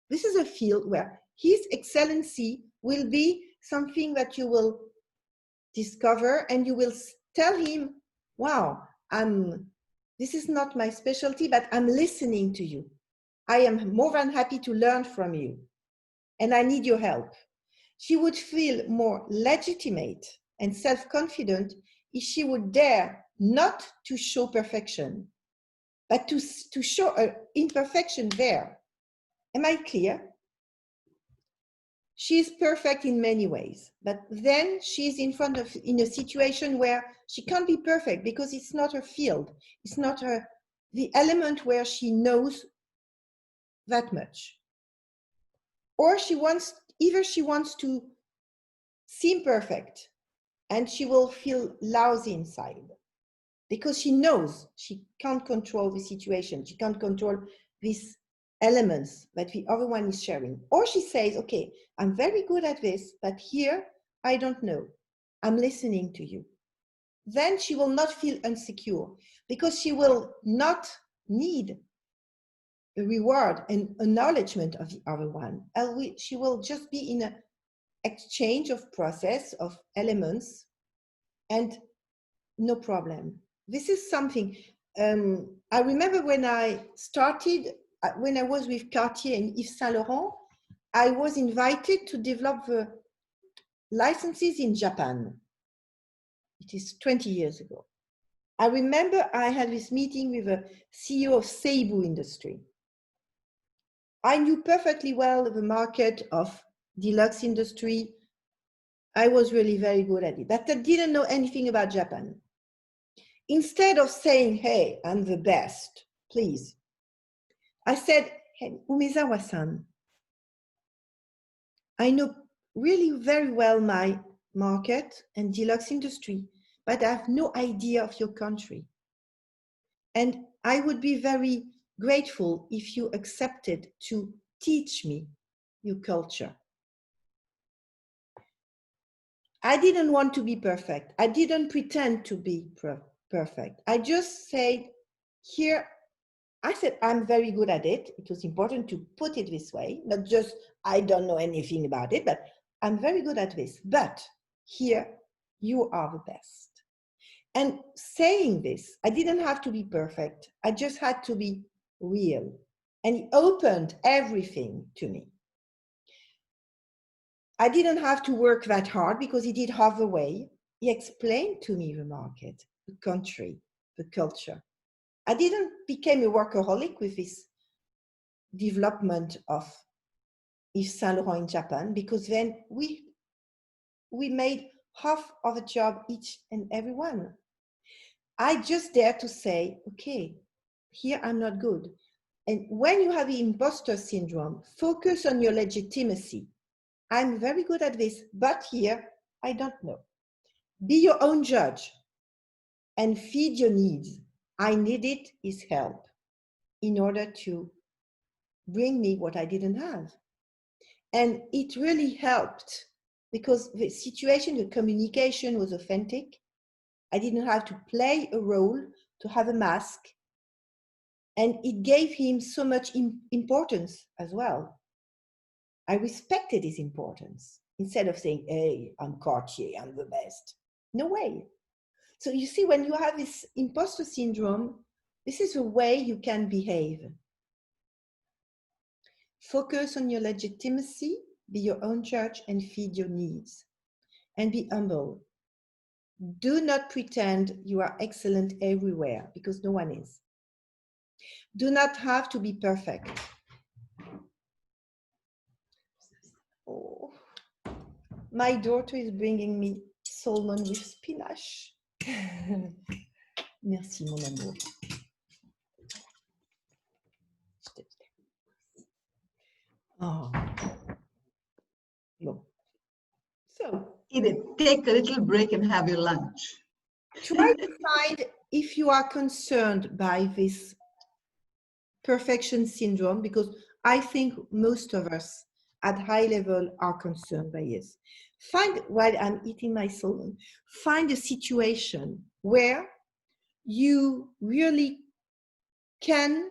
this is a field where his excellency will be something that you will discover, and you will tell him, wow, this is not my specialty, but I'm listening to you. I am more than happy to learn from you, and I need your help. She would feel more legitimate and self-confident if she would dare not to show perfection, but to show an imperfection there. Am I clear? She is perfect in many ways, but then she's in a situation where she can't be perfect because it's not her field. It's not the element where she knows that much. Or either she wants to seem perfect and she will feel lousy inside because she knows she can't control the situation. She can't control these elements that the other one is sharing. Or she says, okay, I'm very good at this, but here I don't know. I'm listening to you. Then she will not feel insecure because she will not need a reward and acknowledgement of the other one. She will just be in an exchange of process of elements and no problem. This is something, I remember when I started, when I was with Cartier and Yves Saint Laurent, I was invited to develop the licenses in Japan. It is 20 years ago. I remember I had this meeting with a CEO of Seibu industry. I knew perfectly well the market of deluxe industry. I was really very good at it, but I didn't know anything about Japan. Instead of saying, hey, I'm the best, please, I said, hey, Umezawa-san, I know really very well my market and deluxe industry, but I have no idea of your country. And I would be very grateful if you accepted to teach me your culture. I didn't want to be perfect. I didn't pretend to be perfect. I just said, here, I said, I'm very good at it. It was important to put it this way, not just, I don't know anything about it, but I'm very good at this. But here, you are the best. And saying this, I didn't have to be perfect. I just had to be real. And he opened everything to me. I didn't have to work that hard because he did half the way. He explained to me the market, the country, the culture. I didn't become a workaholic with this development of Yves Saint Laurent in Japan, because then we made half of a job each and every one. I just dare to say, okay, here I'm not good. And when you have the imposter syndrome, focus on your legitimacy. I'm very good at this, but here I don't know. Be your own judge and feed your needs. I needed his help in order to bring me what I didn't have. And it really helped because the situation, the communication was authentic. I didn't have to play a role, to have a mask. And it gave him so much importance as well. I respected his importance instead of saying, hey, I'm Cartier, I'm the best. No way. So you see, when you have this imposter syndrome, this is a way you can behave. Focus on your legitimacy, be your own judge, and feed your needs. And be humble. Do not pretend you are excellent everywhere, because no one is. Do not have to be perfect. Oh, my daughter is bringing me salmon with spinach. Merci, mon amour. Oh. Bon. So, Edith, take a little break and have your lunch. try to find if you are concerned by this perfection syndrome, because I think most of us at high level are concerned by it. Find, while I'm eating my salmon, find a situation where you really can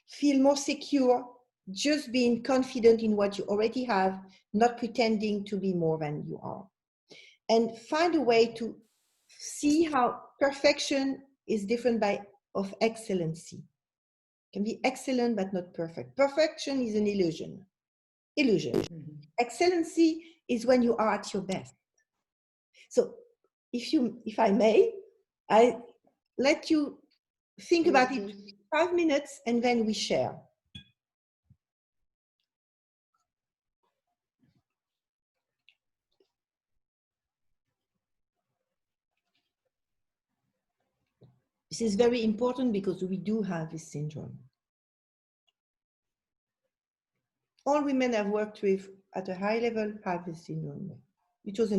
feel more secure, just being confident in what you already have, not pretending to be more than you are. And find a way to see how perfection is different of excellency. Can be excellent but not perfect. Perfection is an illusion. Mm-hmm. Excellency is when you are at your best. So if I may, I let you think about it 5 minutes and then we share. This is very important because we do have this syndrome. All women I've worked with at a high level have this syndrome, which was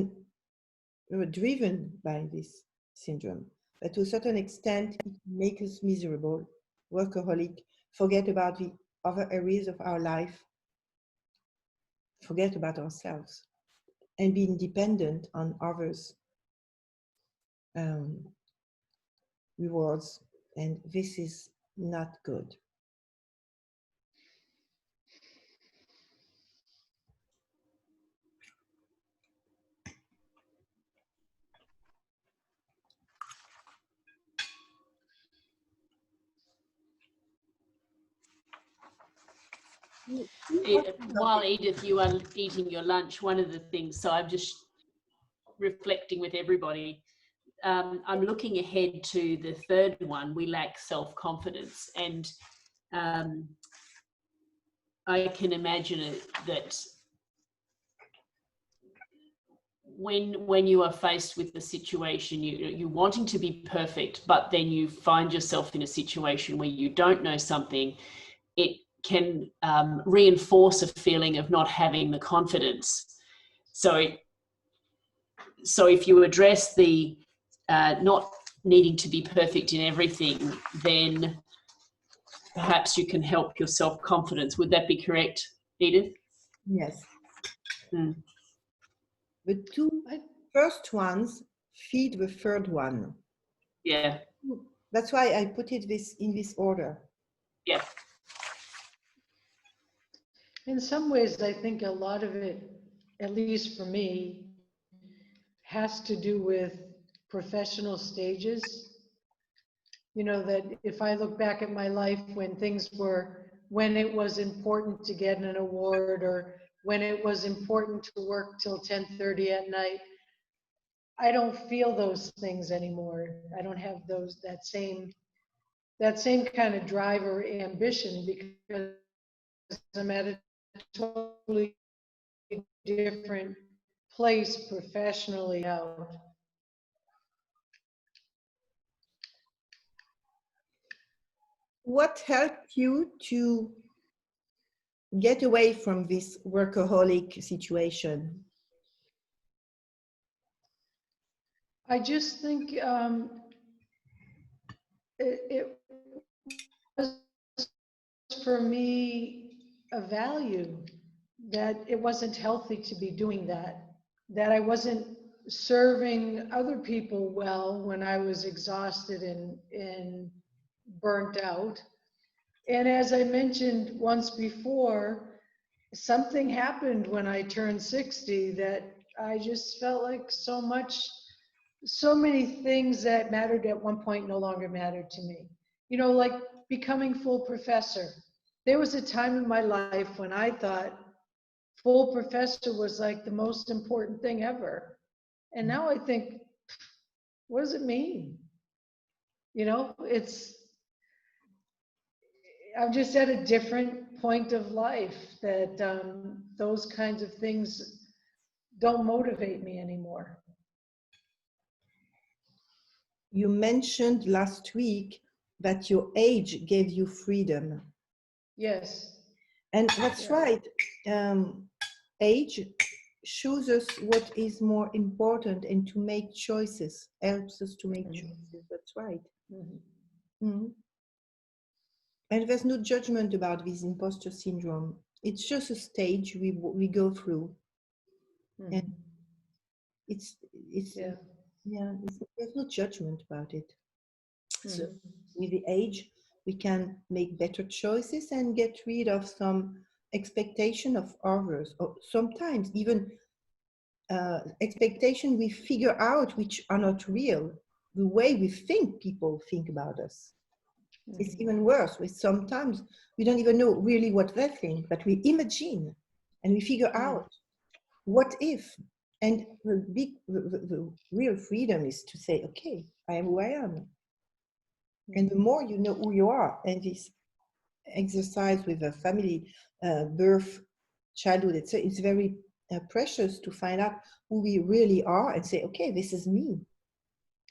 driven by this syndrome. But to a certain extent, it makes us miserable, workaholic, forget about the other areas of our life, forget about ourselves, and being dependent on others' rewards. And this is not good. While Edith, you are eating your lunch, one of the things, so I'm just reflecting with everybody, I'm looking ahead to the third one, we lack self-confidence. And I can imagine that when you are faced with the situation, you're wanting to be perfect, but then you find yourself in a situation where you don't know something, it can reinforce a feeling of not having the confidence. So if you address the not needing to be perfect in everything, then perhaps you can help your self-confidence. Would that be correct, Edith? Yes. The two first ones feed the third one. Yeah. That's why I put it in this order. Yeah. In some ways, I think a lot of it, at least for me, has to do with professional stages. You know, that if I look back at my life when when it was important to get an award, or when it was important to work till 10:30 at night, I don't feel those things anymore. I don't have that same kind of drive or ambition, because I'm at a totally different place professionally now. What helped you to get away from this workaholic situation? I just think it was for me a value that it wasn't healthy to be doing that I wasn't serving other people well when I was exhausted and burnt out. And as I mentioned once before, something happened when I turned 60 that I just felt like so many things that mattered at one point no longer mattered to me. You know, like becoming full professor. There was a time in my life when I thought full professor was like the most important thing ever. And now I think, what does it mean? You know, I'm just at a different point of life that those kinds of things don't motivate me anymore. You mentioned last week that your age gave you freedom. Yes. And that's right. Age shows us what is more important, and to make choices, helps us to make choices. That's right. Mm-hmm. Mm-hmm. And there's no judgment about this imposter syndrome. It's just a stage we go through. Mm-hmm. And it's there's no judgment about it. Mm-hmm. So with the age, we can make better choices and get rid of some expectation of others, or sometimes even expectation we figure out which are not real. The way we think people think about us. Mm-hmm. It's even worse. Sometimes we don't even know really what they think, but we imagine and we figure out what if. And the real freedom is to say, okay, I am who I am. And the more you know who you are, and this exercise with a family, birth, childhood, it's very precious to find out who we really are and say, okay, this is me.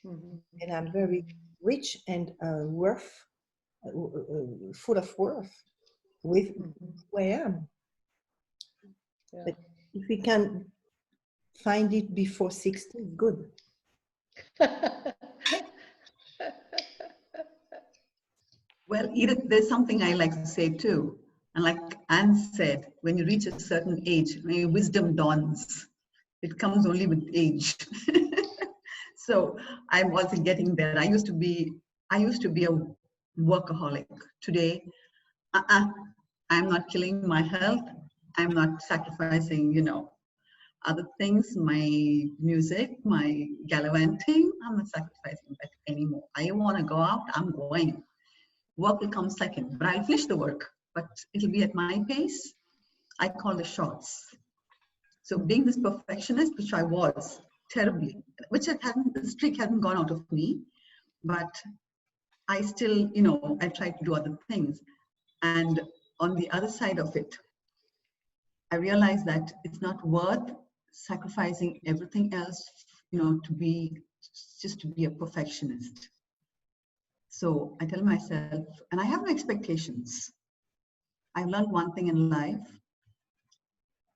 Mm-hmm. And I'm very rich and full of worth with who I am. Yeah. But if we can find it before 60, good. Well, Edith, there's something I like to say too. And like Anne said, when you reach a certain age, when your wisdom dawns, it comes only with age. So I'm also getting there. I used to be a workaholic. Today, I'm not killing my health. I'm not sacrificing, other things, my music, my gallivanting. I'm not sacrificing that anymore. I want to go out, I'm going. Work will come second, but I'll finish the work, but it'll be at my pace. I call the shots. So being this perfectionist, which I was terribly, the streak hadn't gone out of me, but I still, I tried to do other things. And on the other side of it, I realized that it's not worth sacrificing everything else, to be a perfectionist. So I tell myself, and I have no expectations. I've learned one thing in life.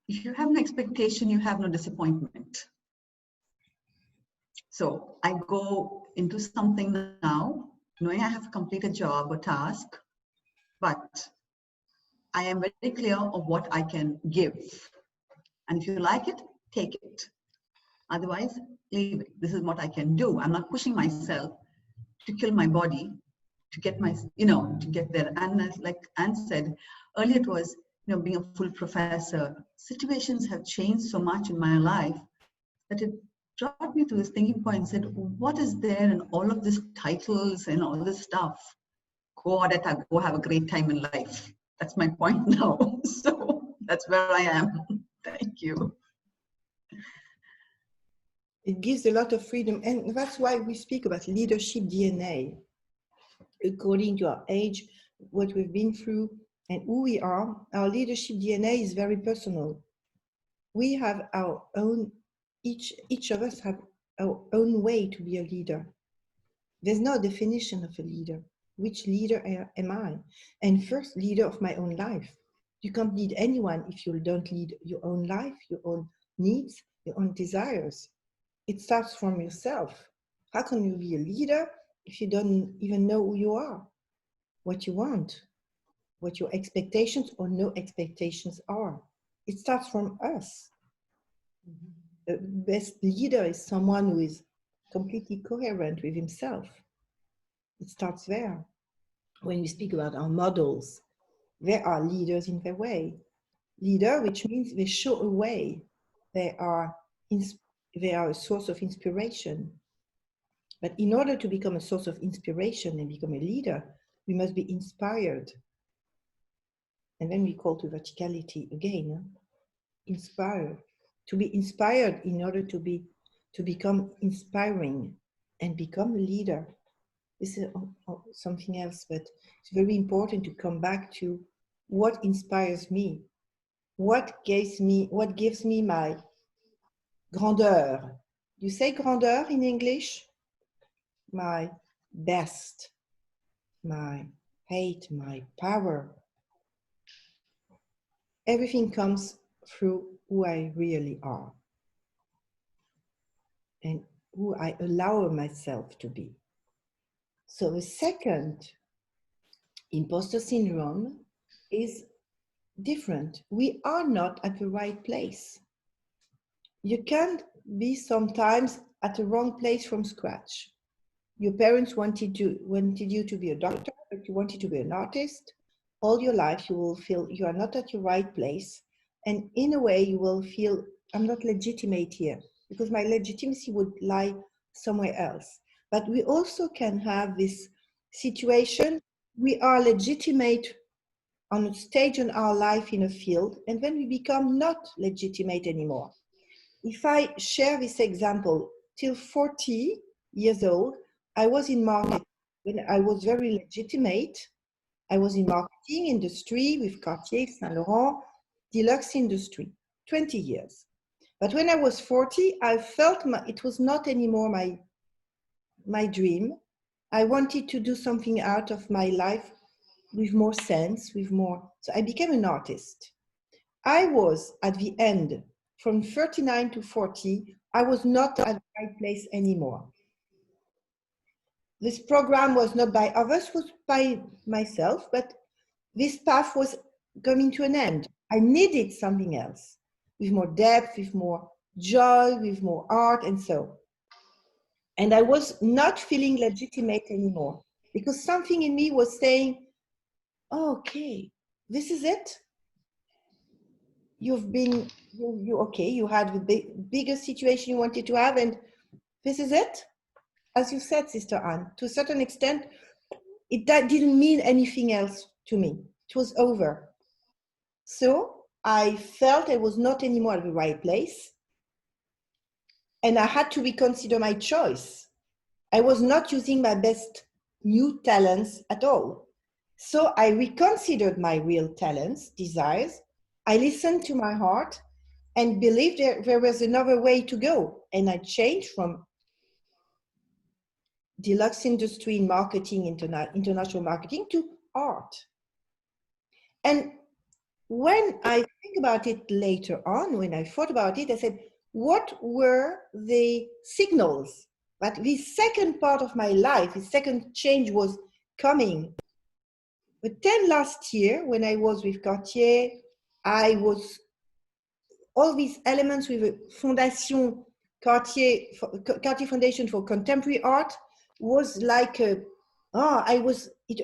If you have no expectation, you have no disappointment. So I go into something now, knowing I have to complete a job or task, but I am very clear of what I can give. And if you like it, take it. Otherwise, leave it. This is what I can do. I'm not pushing myself to kill my body to get to get there. And like Anne said, earlier it was, being a full professor. Situations have changed so much in my life that it brought me to this thinking point and said, what is there in all of these titles and all this stuff? Go at it, go have a great time in life. That's my point now. So that's where I am. Thank you. It gives a lot of freedom, and that's why we speak about leadership DNA. According to our age, what we've been through, and who we are, our leadership DNA is very personal. We have our own, each of us have our own way to be a leader. There's no definition of a leader. Which leader am I? And first, leader of my own life. You can't lead anyone if you don't lead your own life, your own needs, your own desires. It starts from yourself. How can you be a leader if you don't even know who you are, what you want, what your expectations or no expectations are? It starts from us. The best leader is someone who is completely coherent with himself. It starts there. When we speak about our models, they are leaders in their way. Leader, which means they show a way. They are a source of inspiration. But in order to become a source of inspiration and become a leader, we must be inspired. And then we call to verticality again. Inspire. To be inspired in order to become inspiring and become a leader. This is something else, but it's very important to come back to what inspires me. What gives me my grandeur. You say grandeur in English? My best, my hate, my power. Everything comes through who I really are and who I allow myself to be. So the second, imposter syndrome, is different. We are not at the right place. You can't be sometimes at the wrong place from scratch. Your parents wanted you to be a doctor, but you wanted to be an artist. All your life you will feel you are not at your right place. And in a way you will feel, I'm not legitimate here, because my legitimacy would lie somewhere else. But we also can have this situation, we are legitimate on a stage in our life in a field, and then we become not legitimate anymore. If I share this example, till 40 years old, I was in marketing. When I was very legitimate, I was in marketing industry with Cartier, Saint Laurent, deluxe industry, 20 years. But when I was 40, I felt it was not anymore my dream. I wanted to do something out of my life with more sense, with more. So I became an artist. I was at the end, from 39 to 40, I was not at the right place anymore. This program was not by others, was by myself, but this path was coming to an end. I needed something else, with more depth, with more joy, with more art, and so. And I was not feeling legitimate anymore, because something in me was saying, oh, okay, this is it. You've been, okay, you had the biggest situation you wanted to have, and this is it. As you said, Sister Anne, to a certain extent, that didn't mean anything else to me. It was over. So I felt I was not anymore at the right place, and I had to reconsider my choice. I was not using my best new talents at all. So I reconsidered my real talents, desires. I listened to my heart and believed there was another way to go. And I changed from deluxe industry in marketing, international marketing, to art. And when I think about it later on, when I thought about it, I said, what were the signals that the second part of my life, the second change was coming? But then last year, when I was with Cartier, I was all these elements with a Fondation Cartier Foundation for Contemporary Art was like it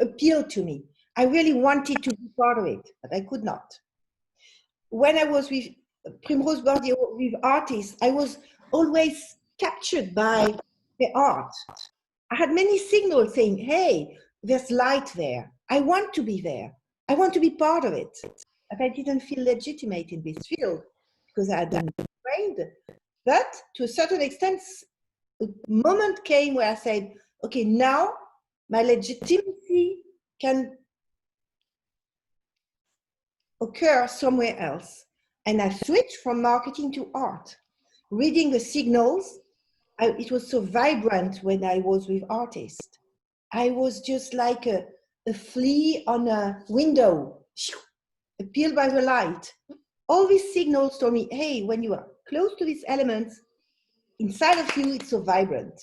appealed to me. I really wanted to be part of it, but I could not. When I was with Primrose Bordier, with artists, I was always captured by the art. I had many signals saying, hey, there's light there. I want to be there. I want to be part of it. But I didn't feel legitimate in this field because I hadn't been trained. But to a certain extent, a moment came where I said, okay, now my legitimacy can occur somewhere else. And I switched from marketing to art. Reading the signals, it was so vibrant when I was with artists. I was just like a flea on a window, appealed by the light. All these signals told me, hey, when you are close to these elements, inside of you, it's so vibrant.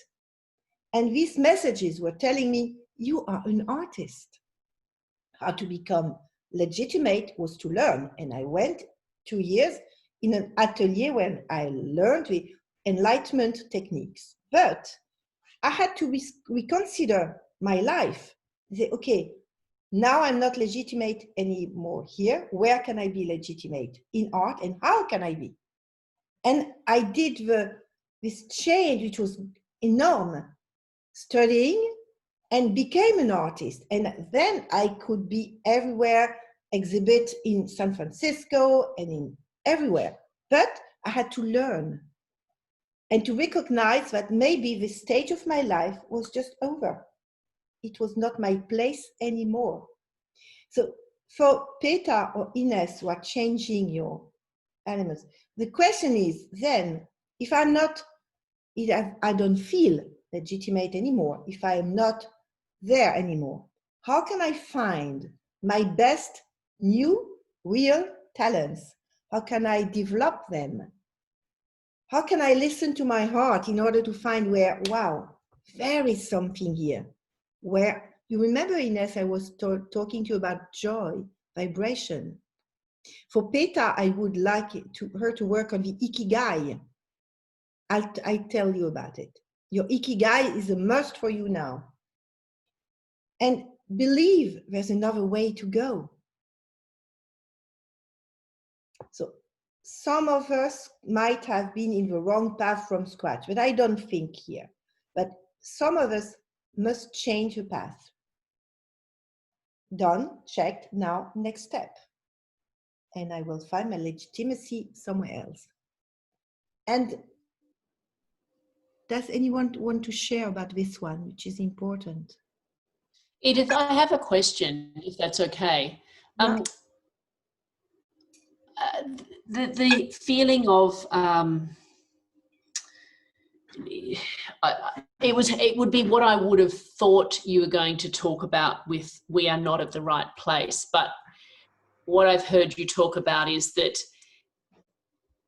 And these messages were telling me, you are an artist. How to become legitimate was to learn. And I went 2 years in an atelier when I learned the enlightenment techniques. But I had to reconsider my life. Say, okay, now I'm not legitimate anymore here. Where can I be legitimate? In art, and how can I be? And I did this change, which was enormous, studying and became an artist. And then I could be everywhere, exhibit in San Francisco and in everywhere. But I had to learn and to recognize that maybe this stage of my life was just over. It was not my place anymore. So for Peter or Ines who are changing your elements, the question is then, if I'm not, if I don't feel legitimate anymore, if I am not there anymore, how can I find my best new real talents? How can I develop them? How can I listen to my heart in order to find where, wow, there is something here. Where, you remember, Ines, I was talking to you about joy, vibration. For Peter, I would like her to work on the ikigai. I'll tell you about it. Your ikigai is a must for you now. And believe there's another way to go. So some of us might have been in the wrong path from scratch, but I don't think here. But some of us must change the path. Done, checked, now next step. And I will find my legitimacy somewhere else. And does anyone want to share about this one, which is important? Edith, I have a question, if that's okay. The feeling of it would be what I would have thought you were going to talk about with we are not at the right place, but what I've heard you talk about is that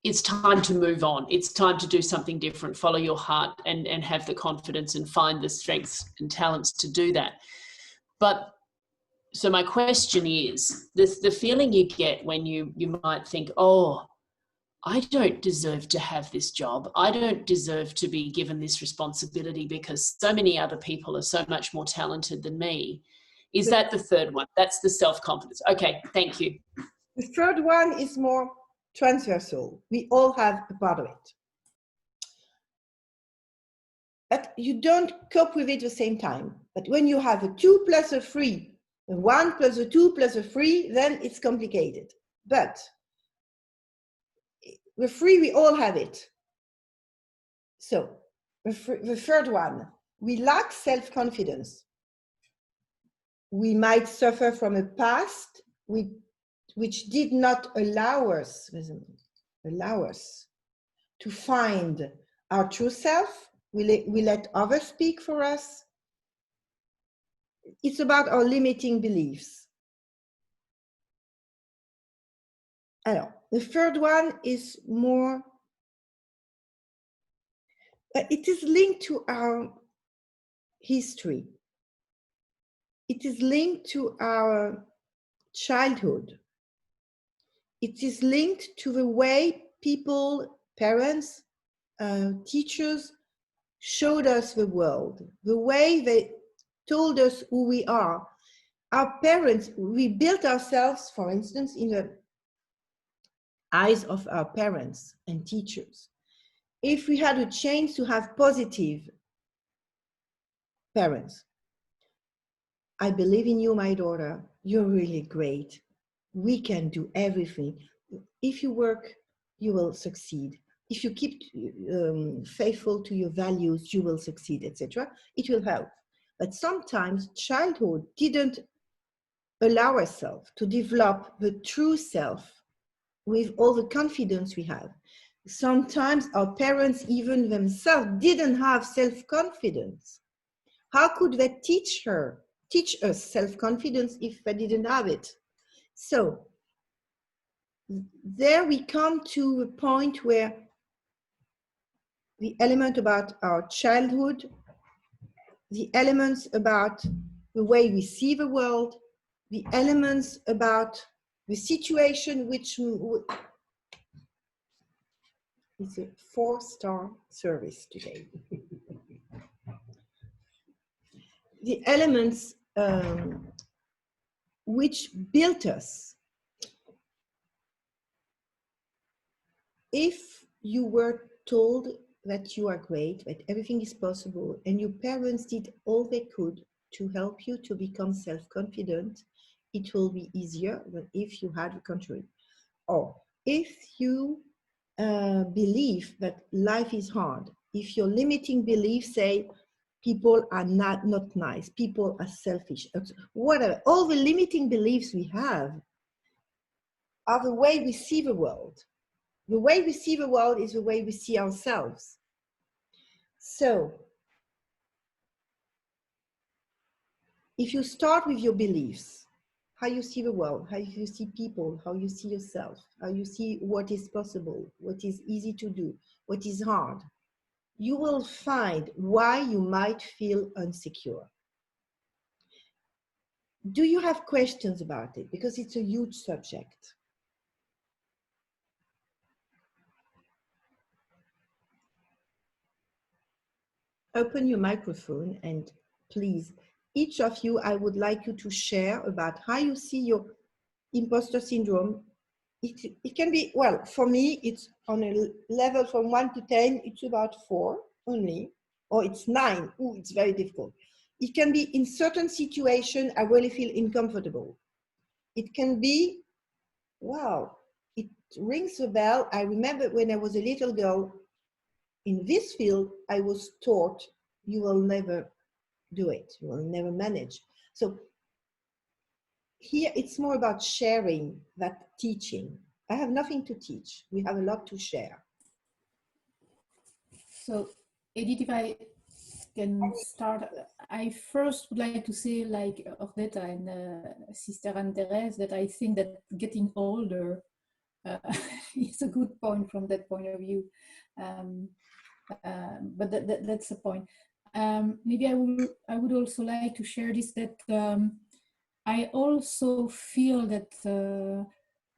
it's time to move on. It's time to do something different, follow your heart and have the confidence and find the strengths and talents to do that. But so my question is, the feeling you get when you might think, oh, I don't deserve to have this job. I don't deserve to be given this responsibility because so many other people are so much more talented than me. Is that the third one? That's the self-confidence. Okay, thank you. The third one is more transversal. We all have a part of it. But you don't cope with it at the same time. But when you have a 2 plus a 3, a 1 plus a 2 plus a 3, then it's complicated. But the 3, we all have it. So the third one, we lack self-confidence. We might suffer from a past which did not allow us to find our true self. We let others speak for us. It's about our limiting beliefs. Alors, the third one is more, it is linked to our history. It is linked to our childhood. It is linked to the way people, parents, teachers showed us the world, the way they told us who we are. Our parents, we built ourselves, for instance, in the eyes of our parents and teachers. if we had a chance to have positive parents, I believe in you, my daughter. You're really great. We can do everything. If you work, you will succeed. If you keep faithful to your values, you will succeed, etc. It will help. But sometimes childhood didn't allow ourselves to develop the true self with all the confidence we have. Sometimes our parents, even themselves, didn't have self-confidence. How could they teach us self-confidence if they didn't have it? So there we come to a point where the element about our childhood, the elements about the way we see the world, the elements about the situation which is a 4-star service today. The elements which built us. If you were told that you are great, that everything is possible, and your parents did all they could to help you to become self-confident, it will be easier than if you had the contrary. Or if you believe that life is hard, if your limiting beliefs say people are not nice, people are selfish, whatever, all the limiting beliefs we have are the way we see the world. The way we see the world is the way we see ourselves. So, if you start with your beliefs, how you see the world, how you see people, how you see yourself, how you see what is possible, what is easy to do, what is hard, you will find why you might feel insecure. Do you have questions about it? Because it's a huge subject. Open your microphone and please, each of you, I would like you to share about how you see your imposter syndrome. It can be, well, for me, it's on a level from 1 to 10, it's about 4 only, or it's 9. Ooh, it's very difficult. It can be in certain situations, I really feel uncomfortable. It can be, wow, it rings a bell. I remember when I was a little girl, in this field, I was taught, you will never do it, you will never manage. So here it's more about sharing that teaching. I have nothing to teach. We have a lot to share. So, Edith, if I can start, I first would like to say, like Ordetta and Sister Anne-Thérèse, that I think that getting older is a good point from that point of view. But that's the point. Maybe I would also like to share this, that I also feel that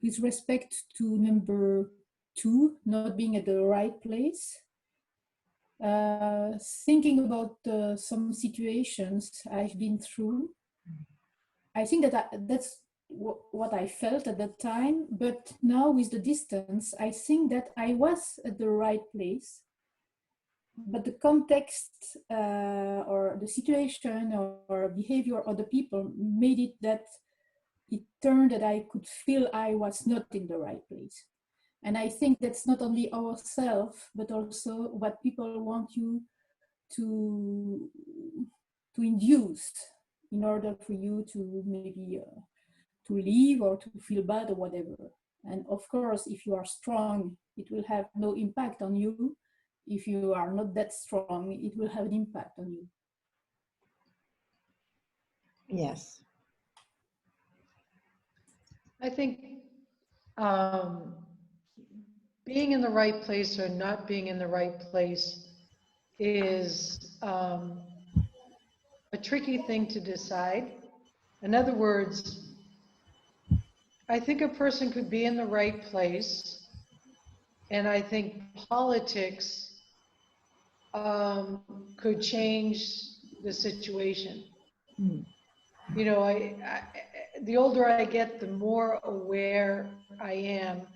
with respect to number 2, not being at the right place, thinking about some situations I've been through, I think that that's what I felt at that time. But now with the distance, I think that I was at the right place, but the context or the situation or behavior of the people made it that it turned that I could feel I was not in the right place. And I think that's not only ourselves, but also what people want you to induce in order for you to maybe to leave or to feel bad or whatever. And of course, if you are strong, it will have no impact on you. If you are not that strong, it will have an impact on you. Yes. I think being in the right place or not being in the right place is a tricky thing to decide. In other words, I think a person could be in the right place, and I think politics could change the situation. Mm. You know, the older I get, the more aware I am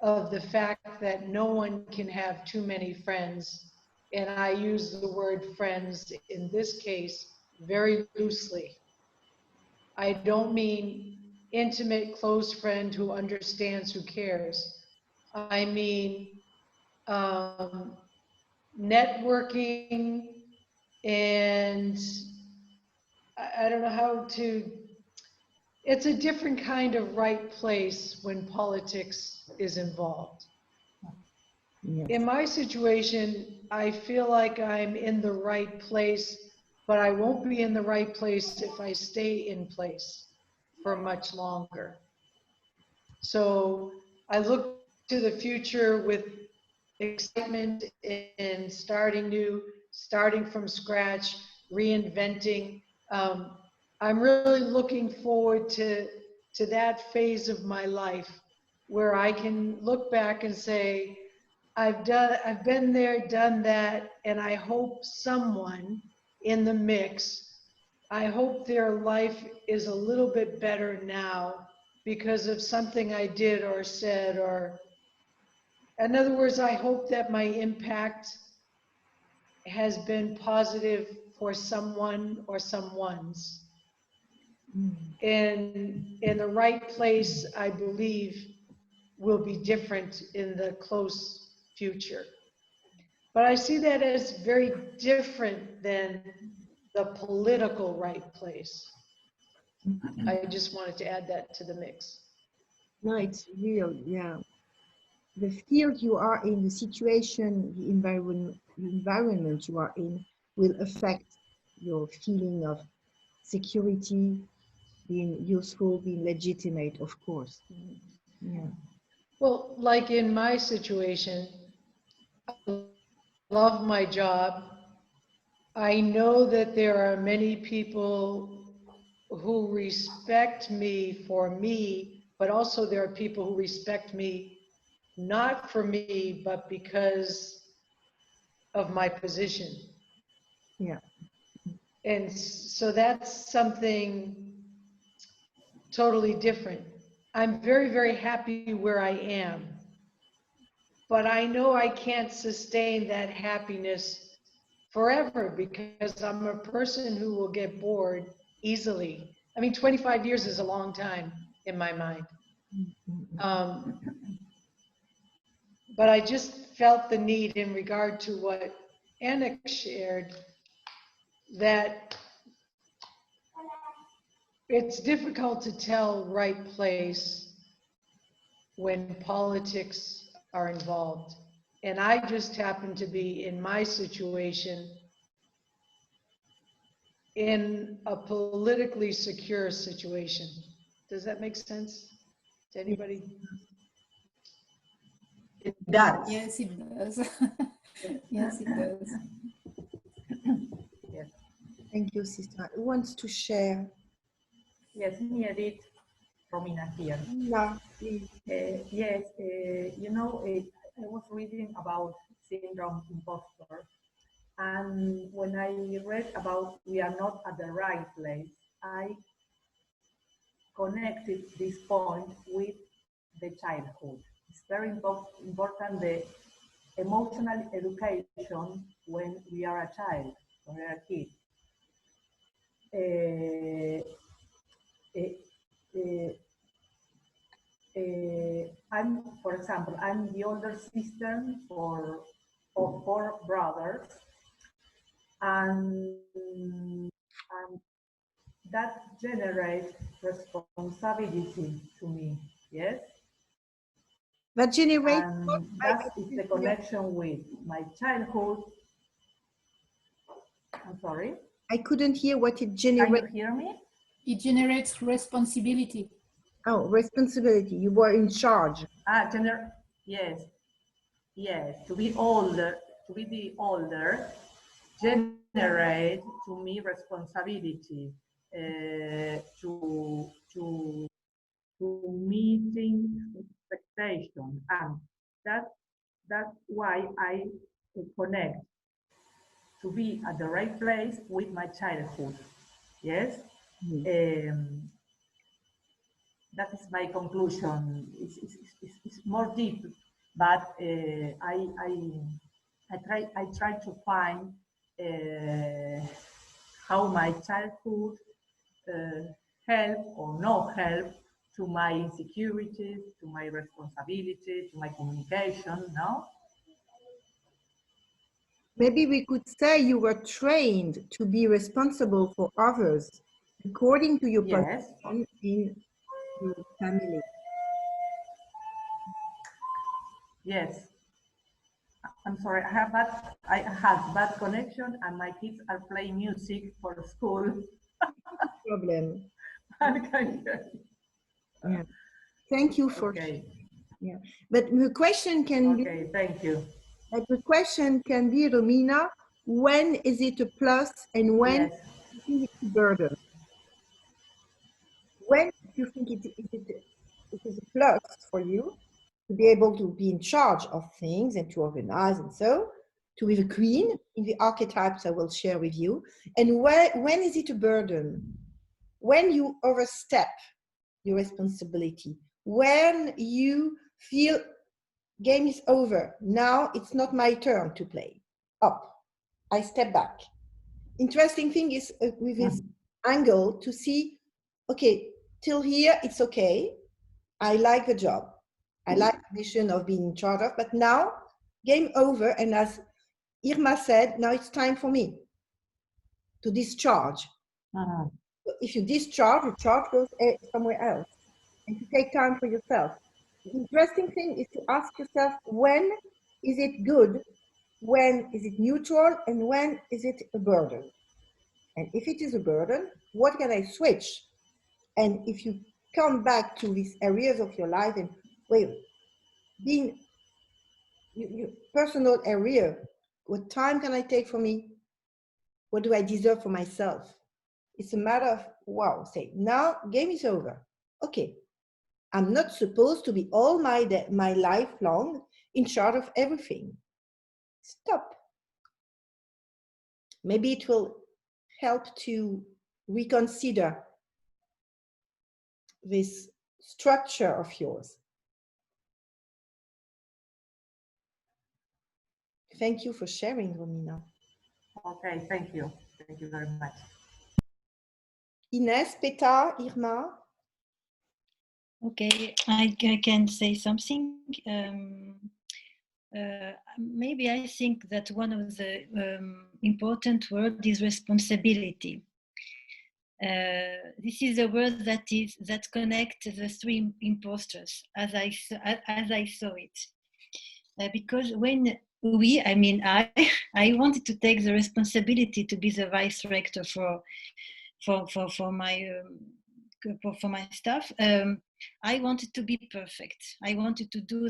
of the fact fact that no one can have too many friends, and I use the word friends in this case very loosely. I don't mean intimate, close friend who understands, who cares. I mean networking, and I don't know how to, it's a different kind of right place when politics is involved. Yes. In my situation, I feel like I'm in the right place, but I won't be in the right place if I stay in place for much longer. So I look to the future with excitement and starting new, starting from scratch, reinventing. I'm really looking forward to that phase of my life where I can look back and say, I've been there, done that, and I hope someone in the mix, I hope their life is a little bit better now because of something I did or said, or in other words, I hope that my impact has been positive for someone or someone's. And in the right place, I believe, will be different in the close future. But I see that as very different than the political right place. I just wanted to add that to the mix. No, it's real, yeah. The field you are in, the situation, the environment you are in will affect your feeling of security, being useful, being legitimate, of course. Yeah. Well, like in my situation, I love my job. I know that there are many people who respect me for me, but also there are people who respect me not for me, but because of my position. Yeah. And so that's something totally different. I'm very, very happy where I am, but I know I can't sustain that happiness forever because I'm a person who will get bored easily. I mean, 25 years is a long time in my mind. But I just felt the need in regard to what Anna shared, that it's difficult to tell right place when politics are involved. And I just happen to be in my situation in a politically secure situation. Does that make sense to anybody? It does. Yes, it does. Yes, it does. Yes, Thank you, sister. Who wants to share? yes, me, Edith, Romina here. Yeah, please. Yes, you know, I was reading about syndrome impostor, and when I read about we are not at the right place, I connected this point with the childhood. It's very important, the emotional education when we are a child, when we are a kid. I'm, for example, I'm the older sister of 4 brothers, and that generates responsibility to me, yes? That generates. And that is the connection with my childhood. I'm sorry? I couldn't hear what it Can generates. you hear me? It generates responsibility. Oh, responsibility. You were in charge. Yes, yes. To be older, to be the older, generate to me responsibility, to meeting expectation, and that's why I connect to be at the right place with my childhood. Yes. That is my conclusion. It's more deep but I try to find how my childhood help or no help to my insecurities, to my responsibilities, to my communication, no? Maybe we could say you were trained to be responsible for others according to your Yes. position in your family. Yes. I'm sorry, I have bad connection and my kids are playing music for school. Problem. I can hear you. Yeah. Thank you for. Okay. Yeah. But the question can be. Okay, thank you. But the question can be, Romina, when is it a plus and when Yes. you think it's a burden? When you think it is a plus for you to be able to be in charge of things and to organize and so, to be the queen in the archetypes I will share with you. And when is it a burden? When you overstep your responsibility, when you feel game is over, now it's not my turn to play. Up, I step back. Interesting thing is with this angle to see, okay, till here it's okay. I like the job. I like the mission of being in charge of, but now game over. And as Irma said, now it's time for me to discharge. If you discharge, the charge goes somewhere else, and to take time for yourself. The interesting thing is to ask yourself, when is it good? When is it neutral? And when is it a burden? And if it is a burden, what can I switch? And if you come back to these areas of your life and wait, being your personal area, what time can I take for me? What do I deserve for myself? It's a matter of, wow, say, now game is over. Okay, I'm not supposed to be all my life long in charge of everything. Stop. Maybe it will help to reconsider this structure of yours. Thank you for sharing, Romina. Okay, thank you. Thank you very much. Ines, Petar, Irma? Okay, I can say something. Maybe I think that one of the important words is responsibility. This is a word that connects the three imposters, as I saw it. Because when I wanted to take the responsibility to be the vice rector for my staff. I wanted to be perfect. I wanted to do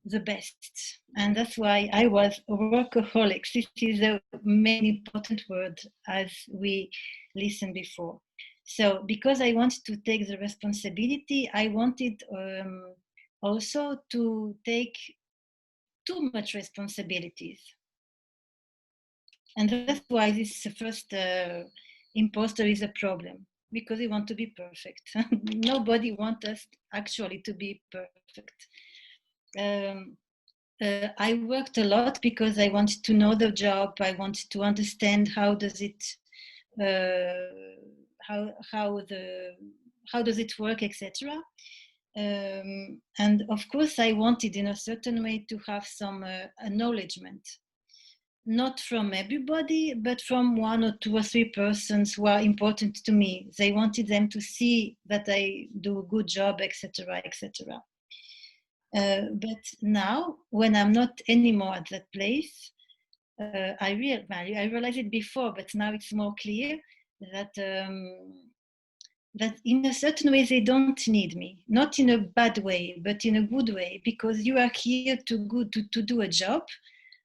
the best, and that's why I was a workaholic. This is a main important word as we listened before. So because I wanted to take the responsibility, I wanted also to take too much responsibilities. And that's why this first imposter is a problem, because we want to be perfect. Nobody wants us actually to be perfect. I worked a lot because I wanted to know the job. I wanted to understand how does it work, etc. And of course, I wanted in a certain way to have some acknowledgement, not from everybody, but from 1 or 2 or 3 persons who are important to me. They wanted them to see that I do a good job, etc., etc. But now, when I'm not anymore at that place, I realized it before, but now it's more clear that that in a certain way they don't need me, not in a bad way, but in a good way, because you are here to do a job,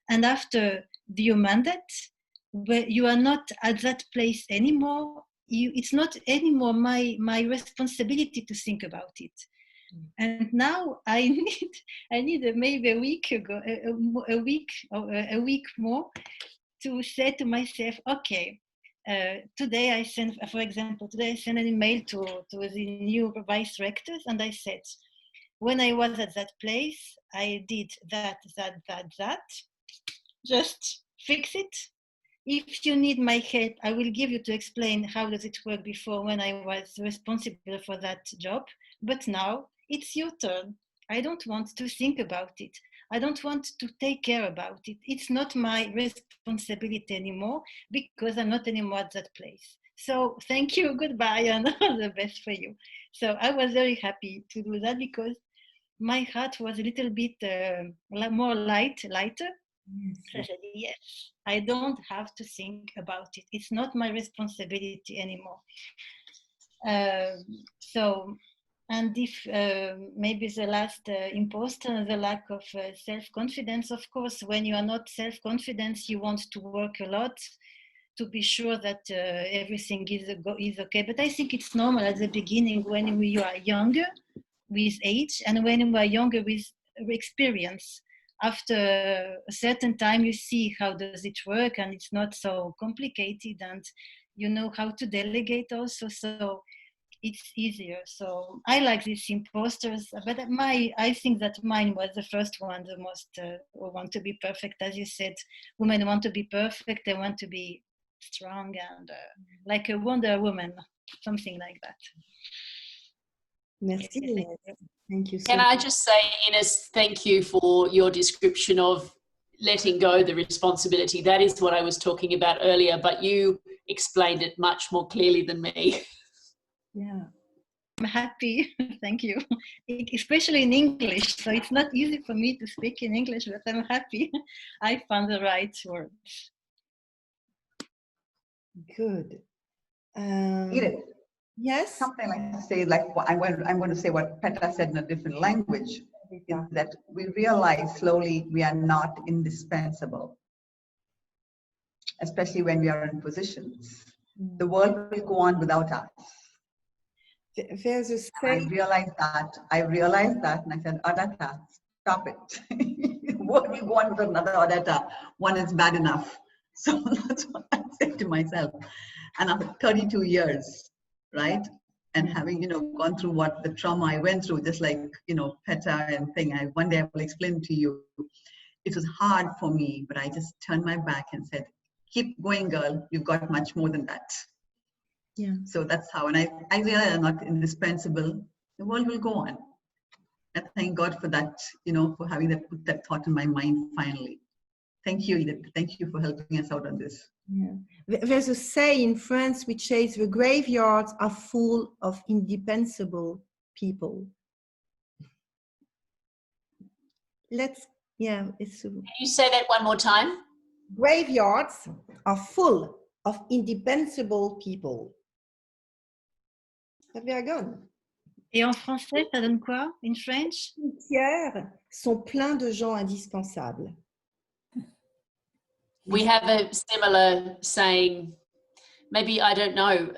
and after your mandate, where you are not at that place anymore, it's not anymore my responsibility to think about it. And now I need maybe a week ago, a week more, to say to myself, okay, today I sent an email to the new vice rectors, and I said, when I was at that place, I did that. Just fix it. If you need my help, I will give you to explain how does it work before when I was responsible for that job. But now it's your turn. I don't want to think about it. I don't want to take care about it. It's not my responsibility anymore because I'm not anymore at that place. So thank you, goodbye, and all the best for you. So I was very happy to do that because my heart was a little bit more lighter. So I said, yes, I don't have to think about it. It's not my responsibility anymore. And if maybe the last imposter, the lack of self-confidence, of course, when you are not self-confident, you want to work a lot to be sure that everything is okay. But I think it's normal at the beginning when you are younger with age and when you are younger with experience. After a certain time, you see how does it work and it's not so complicated and you know how to delegate also. So it's easier. So I like these imposters, but I think that mine was the first one, the most want to be perfect. As you said, women want to be perfect. They want to be strong and like a Wonder Woman, something like that. Merci, Inès. Thank you so Can much. I just say, Ines, thank you for your description of letting go the responsibility. That is what I was talking about earlier, but you explained it much more clearly than me. Yeah, I'm happy. Thank you. Especially in English. So it's not easy for me to speak in English, but I'm happy. I found the right words. Good. Edith, Yes? something like to say, like I'm going to say what Petra said in a different language, is that we realize slowly we are not indispensable, especially when we are in positions. The world will go on without us. There's a I saying, realized that, and I said, Adata, stop it. The world will go on with another Adata. One is bad enough. So that's what I said to myself. And after 32 years, right? And having, gone through what the trauma I went through, just like, Petra and thing, one day I will explain to you. It was hard for me, but I just turned my back and said, keep going, girl. You've got much more than that. yeah. So that's how, and I realize I'm not indispensable. The world will go on. I thank God for that, for having put that thought in my mind finally. Thank you, Edith. Thank you for helping us out on this. Yeah. There's a say in France which says the graveyards are full of indispensable people. It's Can you say that one more time? graveyards are full of indispensable people. Ça veut dire. Et en français, ça donne quoi? In French? Les cimetières sont pleins de gens indispensables. We have a similar saying, maybe, I don't know,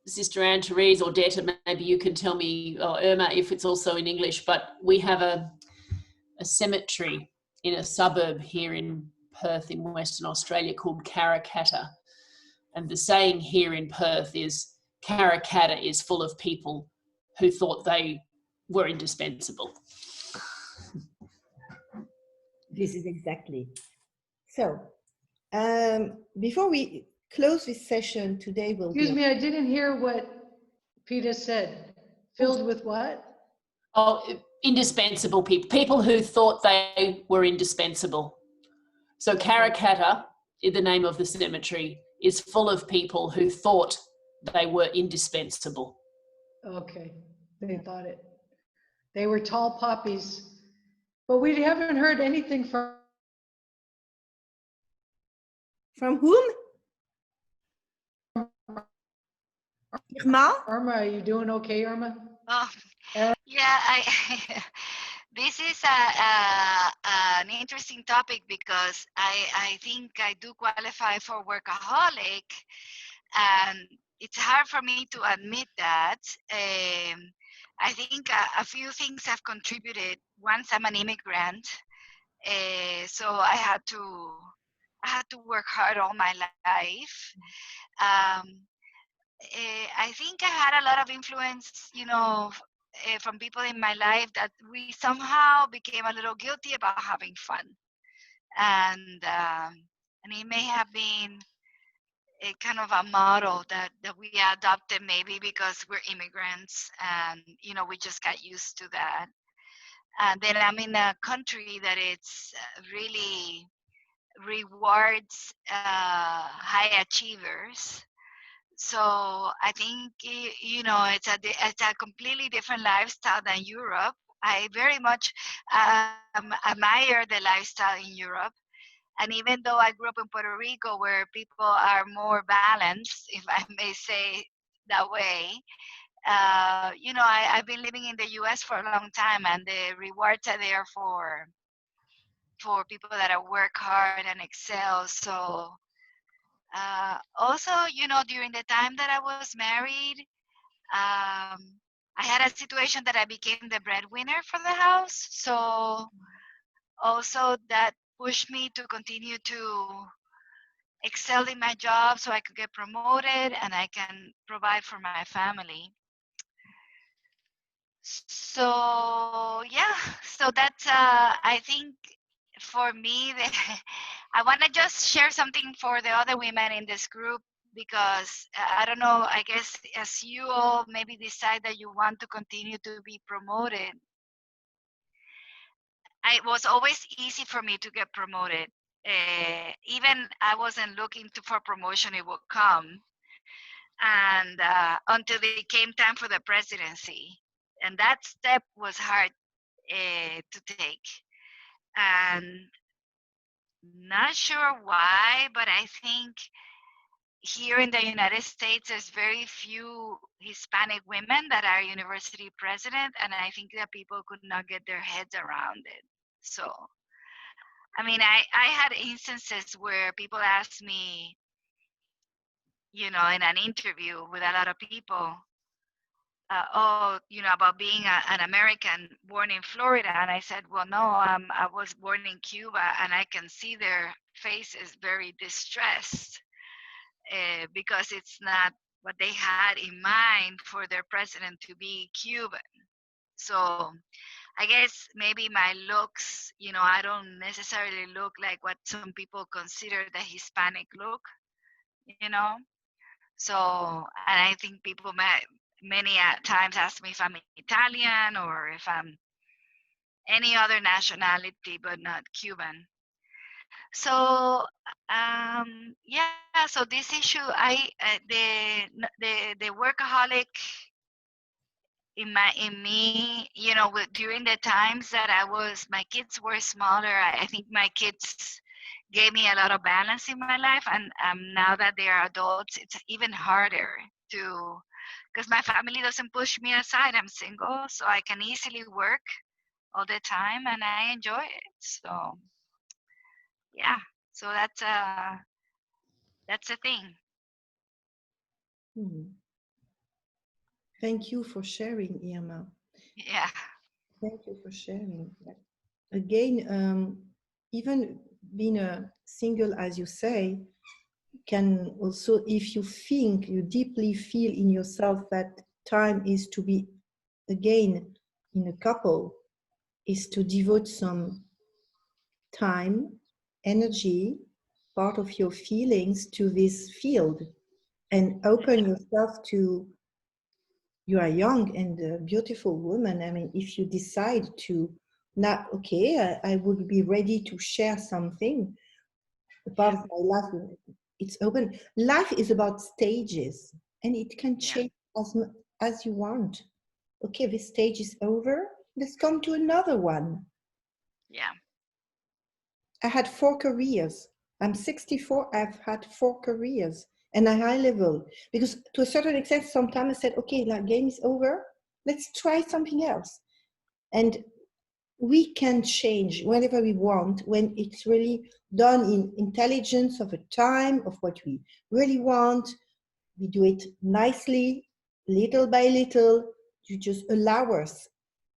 Sister Anne-Therese or Detta, maybe you can tell me, or Irma, if it's also in English, but we have a cemetery in a suburb here in Perth in Western Australia called Karrakatta. And the saying here in Perth is, Karrakatta is full of people who thought they were indispensable. This is exactly. So, before we close this session, today will Excuse me, I didn't hear what Peter said. Filled with what? Oh, indispensable people, people who thought they were indispensable. So Karrakatta, the name of the cemetery, is full of people who thought they were indispensable. Okay, they thought it. They were tall poppies, but we haven't heard anything from. From whom? Irma? Irma, are you doing okay, Irma? Oh, yeah, this is an interesting topic because I think I do qualify for workaholic, and it's hard for me to admit that. I think a few things have contributed. Once I'm an immigrant, so I had to work hard all my life. I think I had a lot of influence, from people in my life that we somehow became a little guilty about having fun, and it may have been a kind of a model that we adopted, maybe because we're immigrants, and we just got used to that. And then I'm in a country that it's really rewards high achievers. So I think it's a completely different lifestyle than Europe. I very much admire the lifestyle in Europe. And even though I grew up in Puerto Rico, where people are more balanced, if I may say that way, I've been living in the U.S. for a long time, and the rewards are there for people that work hard and excel. So also, during the time that I was married, I had a situation that I became the breadwinner for the house. So also that pushed me to continue to excel in my job so I could get promoted and I can provide for my family. So yeah, so that's I think for me, I want to just share something for the other women in this group, because I don't know, I guess as you all maybe decide that you want to continue to be promoted, it was always easy for me to get promoted. Even I wasn't looking for promotion, it would come. And until it came time for the presidency. And that step was hard to take. And not sure why, but I think here in the United States, there's very few Hispanic women that are university president, and I think that people could not get their heads around it. So, I mean, I had instances where people asked me, in an interview with a lot of people, about being an American born in Florida. And I said, well, no, I was born in Cuba, and I can see their faces very distressed because it's not what they had in mind for their president to be Cuban. So I guess maybe my looks, I don't necessarily look like what some people consider the Hispanic look, So, and I think people many times ask me if I'm Italian or if I'm any other nationality but not Cuban. So so this issue, the workaholic in me, during the times that my kids were smaller, I think my kids gave me a lot of balance in my life, and now that they are adults, it's even harder to, because my family doesn't push me aside. I'm single, so I can easily work all the time, and I enjoy it. So yeah, so that's a thing. Thank you for sharing, Irma. Yeah. Thank you for sharing. Again, even being a single, as you say, can also, if you deeply feel in yourself that time is to be, again, in a couple, is to devote some time, energy, part of your feelings to this field and open yourself to, you are young and a beautiful woman. I mean, if you decide to not, okay, I would be ready to share something, a part of my life, it's open. Life is about stages, and it can change as you want. Okay, this stage is over, let's come to another one. Yeah. I had 4 careers. I'm 64, I've had 4 careers and a high level. Because to a certain extent, sometimes I said, okay, that game is over, let's try something else. And we can change whenever we want when it's really done in intelligence of a time, of what we really want. We do it nicely, little by little. You just allow us.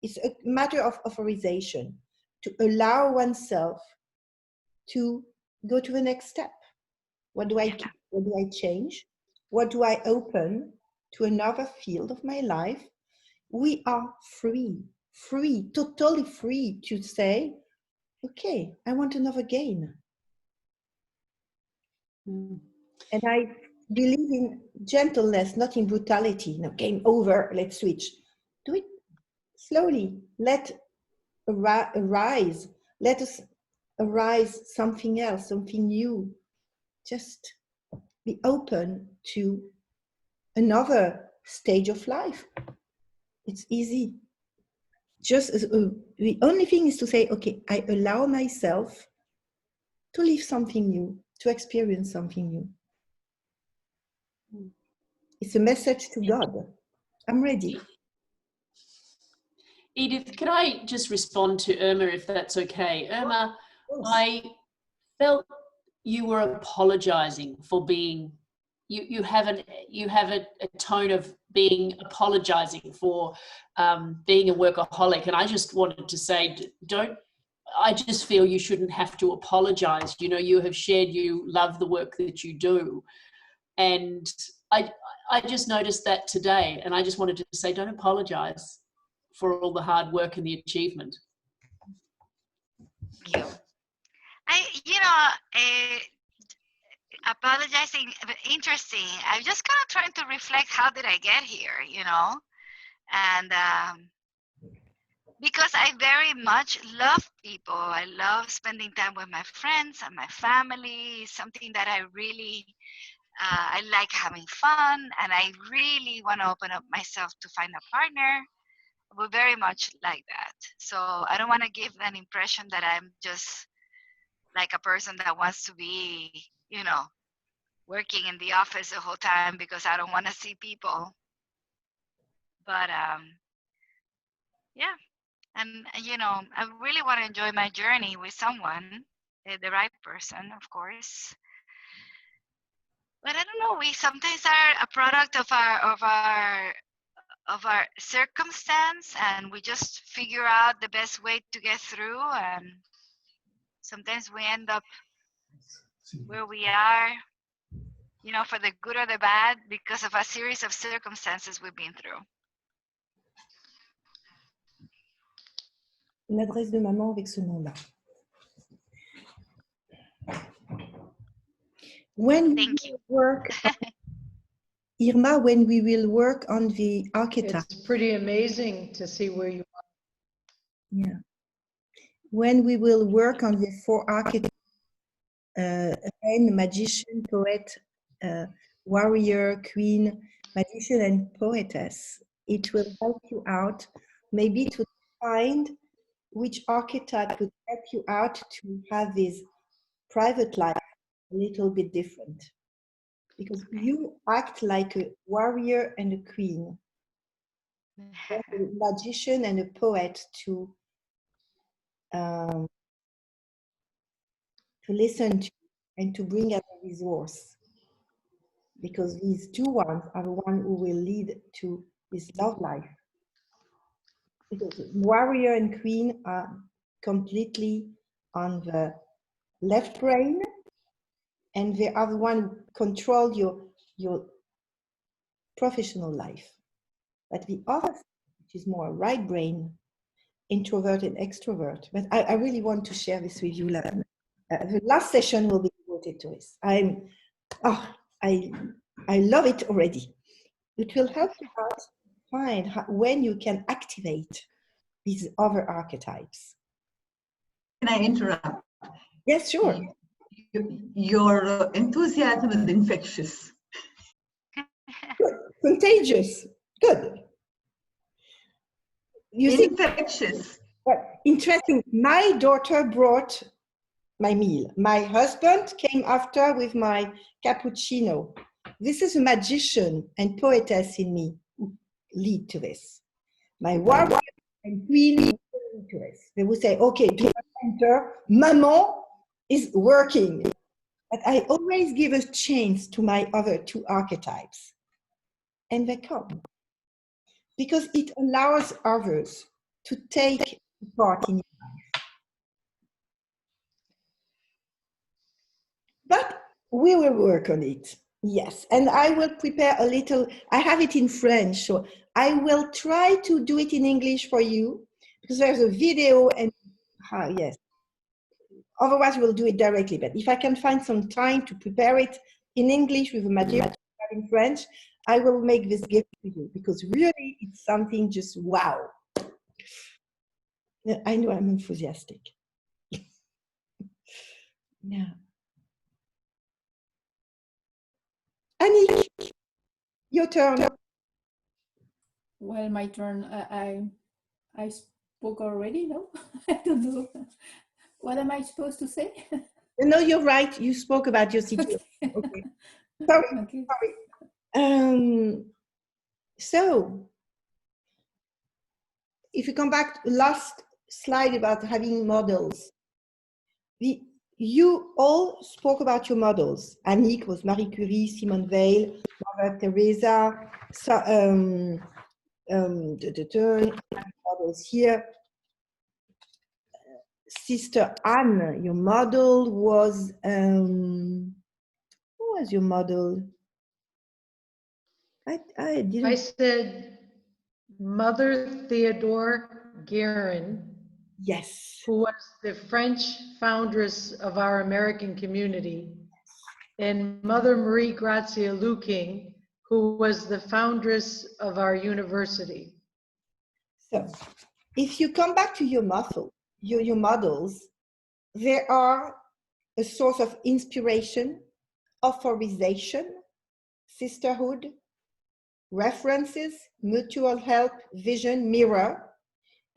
It's a matter of authorization to allow oneself to go to the next step. What do I keep? What do I change? What do I open to another field of my life we are free, totally free to say, okay, I want another game. And I believe in gentleness, not in brutality. No, game over, let's switch. Do it slowly. Let us arise something else, something new. Just be open to another stage of life. It's easy. Just the only thing is to say, okay, I allow myself to live something new, to experience something new. It's a message to God. I'm ready. Edith, can I just respond to Irma, if that's okay? Irma, I felt you were apologizing for being, you have a tone of being apologizing for being a workaholic. And I just wanted to say, I just feel you shouldn't have to apologize. You know, you have shared you love the work that you do. And I just noticed that today. And I just wanted to say, don't apologize for all the hard work and the achievement. Thank you. Apologizing, interesting. I'm just kind of trying to reflect, how did I get here, And because I very much love people. I love spending time with my friends and my family, something that I really, I like having fun, and I really want to open up myself to find a partner. We're very much like that. So I don't want to give an impression that I'm just like a person that wants to be, working in the office the whole time because I don't want to see people. But yeah, and I really want to enjoy my journey with someone, the right person, of course. But I don't know. We sometimes are a product of our circumstance, and we just figure out the best way to get through. And sometimes we end up where we are, for the good or the bad, because of a series of circumstances we've been through. Une adresse de maman avec ce nom-là. When we work, Irma, when we will work on the archetype. It's pretty amazing to see where you are. Yeah. When we will work on the 4 archetypes, again, magician, poet, warrior, queen, magician, and poetess, it will help you out maybe to find which archetype would help you out to have this private life a little bit different. Because you act like a warrior and a queen, a magician and a poet to listen to and to bring as a resource. Because these 2 ones are the ones who will lead to this love life. Because warrior and queen are completely on the left brain, and the other one control your professional life. But the other, which is more right brain, introvert and extrovert. But I really want to share this with you. The last session will be devoted to this. I love it already. It will help you out find when you can activate these other archetypes. Can I interrupt? Yes, sure. Your enthusiasm is infectious. Good. Contagious. Good. You Infectious. Interesting. My daughter brought my meal. My husband came after with my cappuccino. This is a magician and poetess in me who lead to this. My warrior and queen lead to this. They would say, okay, do enter. Maman is working. But I always give a chance to my other 2 archetypes. And they come. Because it allows others to take part in your life. But we will work on it. Yes, and I will prepare a little, I have it in French, so I will try to do it in English for you, because there's a video and, yes. Otherwise, we'll do it directly, but if I can find some time to prepare it in English with the material in French, I will make this gift to you, because really it's something just wow. I know I'm enthusiastic. Yeah. Annie, your turn. Well, my turn. I spoke already, no? I don't know. What am I supposed to say? No, you're right. You spoke about your situation. Okay. Sorry. Okay. Sorry. So, if you come back to the last slide about having models, you all spoke about your models. Annick was Marie Curie, Simone Weil, Mother Teresa, models here. Sister Anne, your model was, who was your model? I didn't. I said Mother Theodore Guérin, Yes. who was the French foundress of our American community, and Mother Marie Grazia Luking, who was the foundress of our university. So, if you come back to your models, they are a source of inspiration, authorization, sisterhood, references, mutual help, vision, mirror,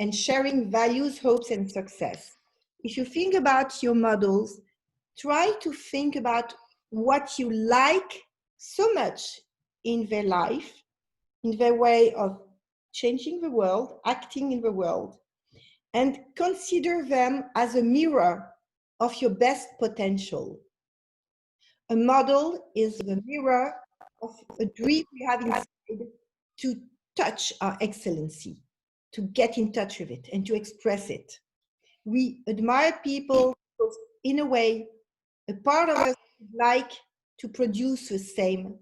and sharing values, hopes, and success. If you think about your models, try to think about what you like so much in their life, in their way of changing the world, acting in the world, and consider them as a mirror of your best potential. A model is the mirror of a dream we have inside to touch our excellency, to get in touch with it and to express it. We admire people because, in a way, a part of us would like to produce the same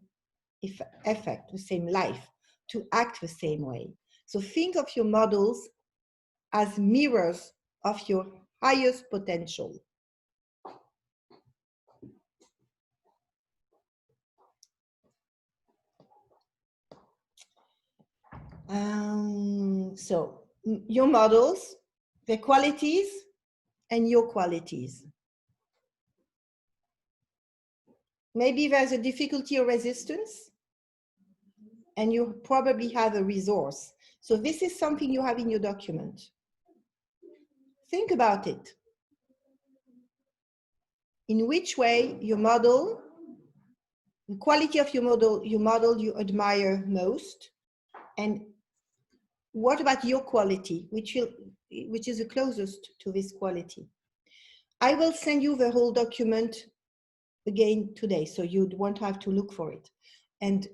effect, the same life, to act the same way. So think of your models as mirrors of your highest potential. So your models, their qualities, and your qualities. Maybe there's a difficulty or resistance, and you probably have a resource. So this is something you have in your document. Think about it. In which way your model, the quality of your model you admire most, and what about your quality, which is the closest to this quality? I will send you the whole document again today, so you won't have to look for it. And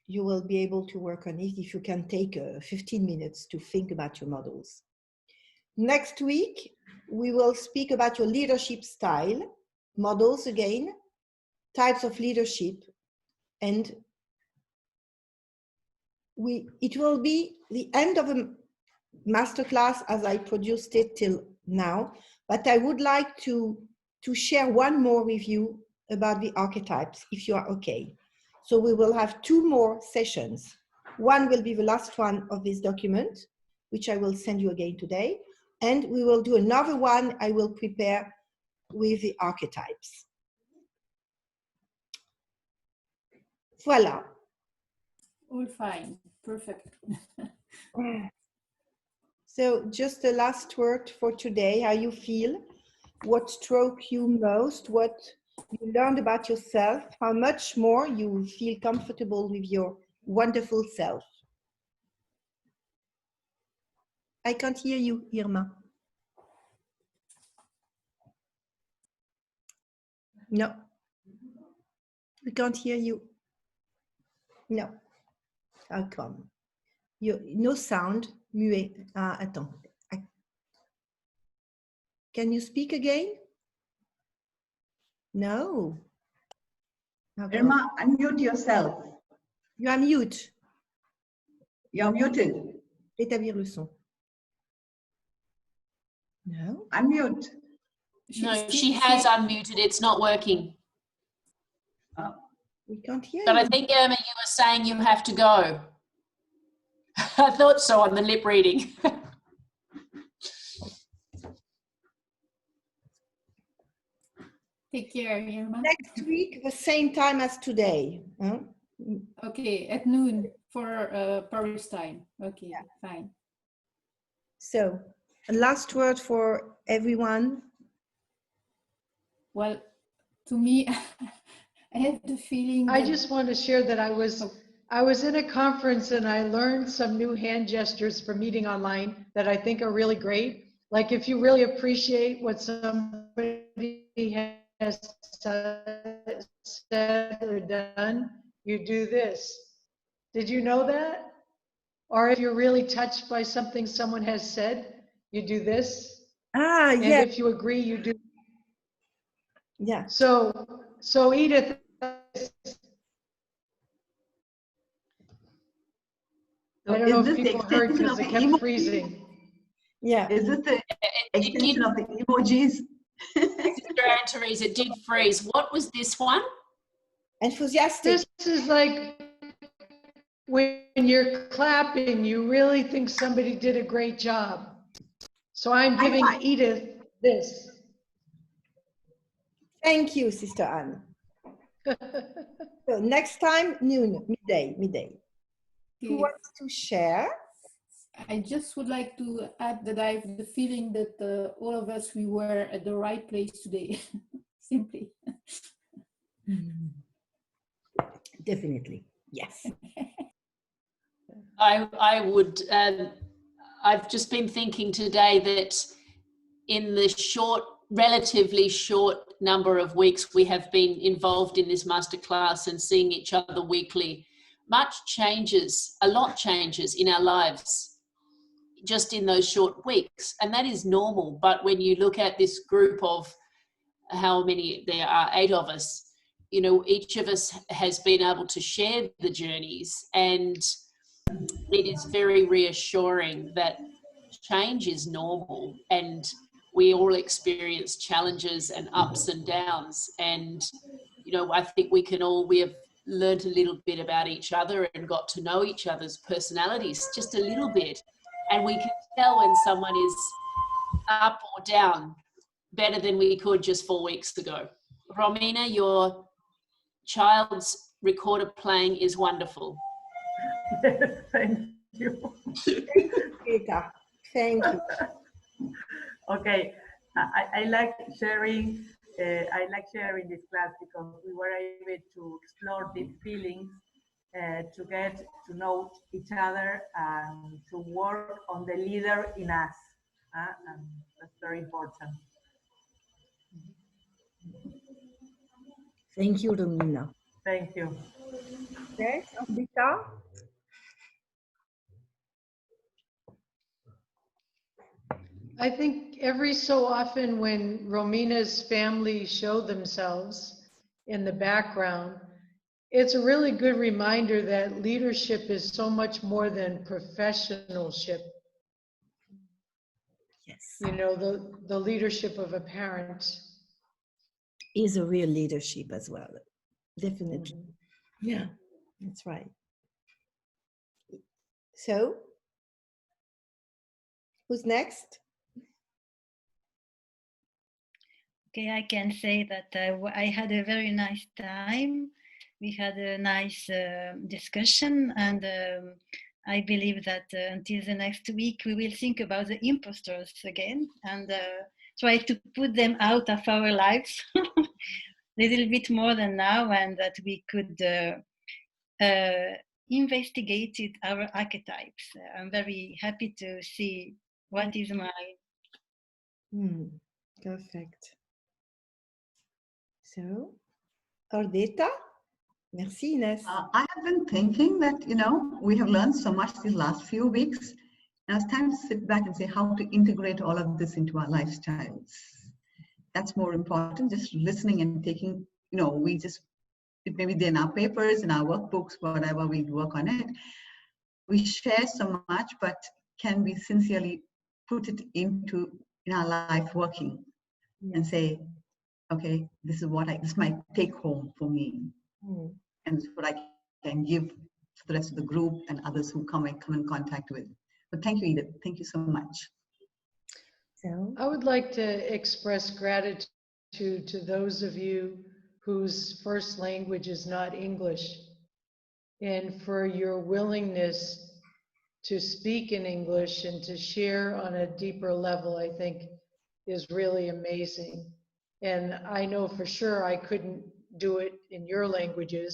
you will be able to work on it if you can take 15 minutes to think about your models. Next week, we will speak about your leadership style, models again, types of leadership, and it will be the end of a masterclass as I produced it till now, but I would like to share one more with you about the archetypes, if you are okay. So we will have 2 more sessions. One will be the last one of this document, which I will send you again today. And we will do another one I will prepare with the archetypes. Voila. All fine. Perfect. So just the last word for today, how you feel, what struck you most, what you learned about yourself, how much more you feel comfortable with your wonderful self. I can't hear you, Irma. No. We can't hear you. No. How come? No sound. Muet. Attends. Can you speak again? No. Okay. Irma, unmute yourself. You are mute. You're muted. Rétablir le son. No. Unmute. No, she has unmuted. It's not working. We can't hear But you. I think, Irma, you were saying you have to go. I thought so on the lip reading. Take care, Irma. Next week, the same time as today. Huh? Okay, at noon for Paris time. Okay, fine. So, a last word for everyone. Well, to me, I have the feeling I that- just want to share that I was in a conference and I learned some new hand gestures for meeting online that I think are really great. Like if you really appreciate what somebody has said or done, you do this. Did you know that? Or if you're really touched by something someone has said, you do this. Ah, And yeah. if you agree, you do. Yeah. So Edith, I don't know if people heard because it kept freezing. Yeah. Is this the extension of the emojis? Sister Anne-Therese, it did freeze. What was this one? Enthusiastic. This is like when you're clapping, you really think somebody did a great job. So I'm giving Edith this. Thank you, Sister Anne. So next time, noon, midday. Who Okay. wants to share? I just would like to add that I have the feeling that all of us, we were at the right place today, simply. Definitely, yes. I would, I've just been thinking today that in the relatively short number of weeks we have been involved in this masterclass and seeing each other weekly, a lot changes in our lives just in those short weeks, and that is normal. But when you look at this group of how many there are, 8 of us, you know, each of us has been able to share the journeys, and it is very reassuring that change is normal, and we all experience challenges and ups and downs. And, you know, I think we have learned a little bit about each other and got to know each other's personalities just a little bit. And we can tell when someone is up or down better than we could just 4 weeks ago. Romina, your child's recorder playing is wonderful. Thank you. Rita, thank you. Okay, I like sharing. I like sharing this class because we were able to explore deep feelings, to get to know each other, and to work on the leader in us. And that's very important. Thank you, Romina. Thank you. Okay, Rita? I think every so often when Romina's family show themselves in the background, it's a really good reminder that leadership is so much more than professionalship. Yes. You know, the leadership of a parent. Is a real leadership as well. Definitely. Yeah, that's right. So, who's next? Okay, I can say that I had a very nice time. We had a nice discussion, and I believe that until the next week, we will think about the imposters again and try to put them out of our lives a little bit more than now, and that we could investigate our archetypes. I'm very happy to see what is mine. Perfect. So, Ordeta? Merci, Ines. I have been thinking that, you know, we have learned so much these last few weeks. Now it's time to sit back and say how to integrate all of this into our lifestyles. That's more important, just listening and taking, you know, we just it may be in our papers, in our workbooks, whatever we work on it. We share so much, but can we sincerely put it into in our life working and say, okay, this is my take home for me. And this is what I can give to the rest of the group and others who come in contact with. But thank you, Edith. Thank you so much. So, I would like to express gratitude to those of you whose first language is not English, and for your willingness to speak in English and to share on a deeper level, I think is really amazing. And I know for sure I couldn't do it in your languages,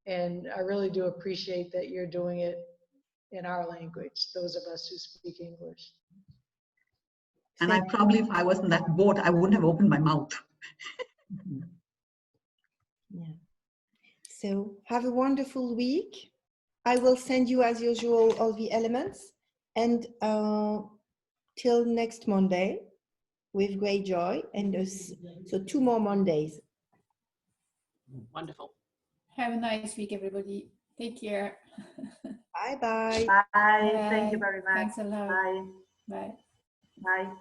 and I really do appreciate that you're doing it in our language, those of us who speak English. And I probably, if I was in that boat, I wouldn't have opened my mouth. yeah. So have a wonderful week. I will send you, as usual, all the elements. And till next Monday, with great joy. And so 2 more Mondays. Wonderful. Have a nice week, everybody. Take care. Bye-bye. Bye. Thank you very much. Thanks a lot. Bye. Bye. Bye.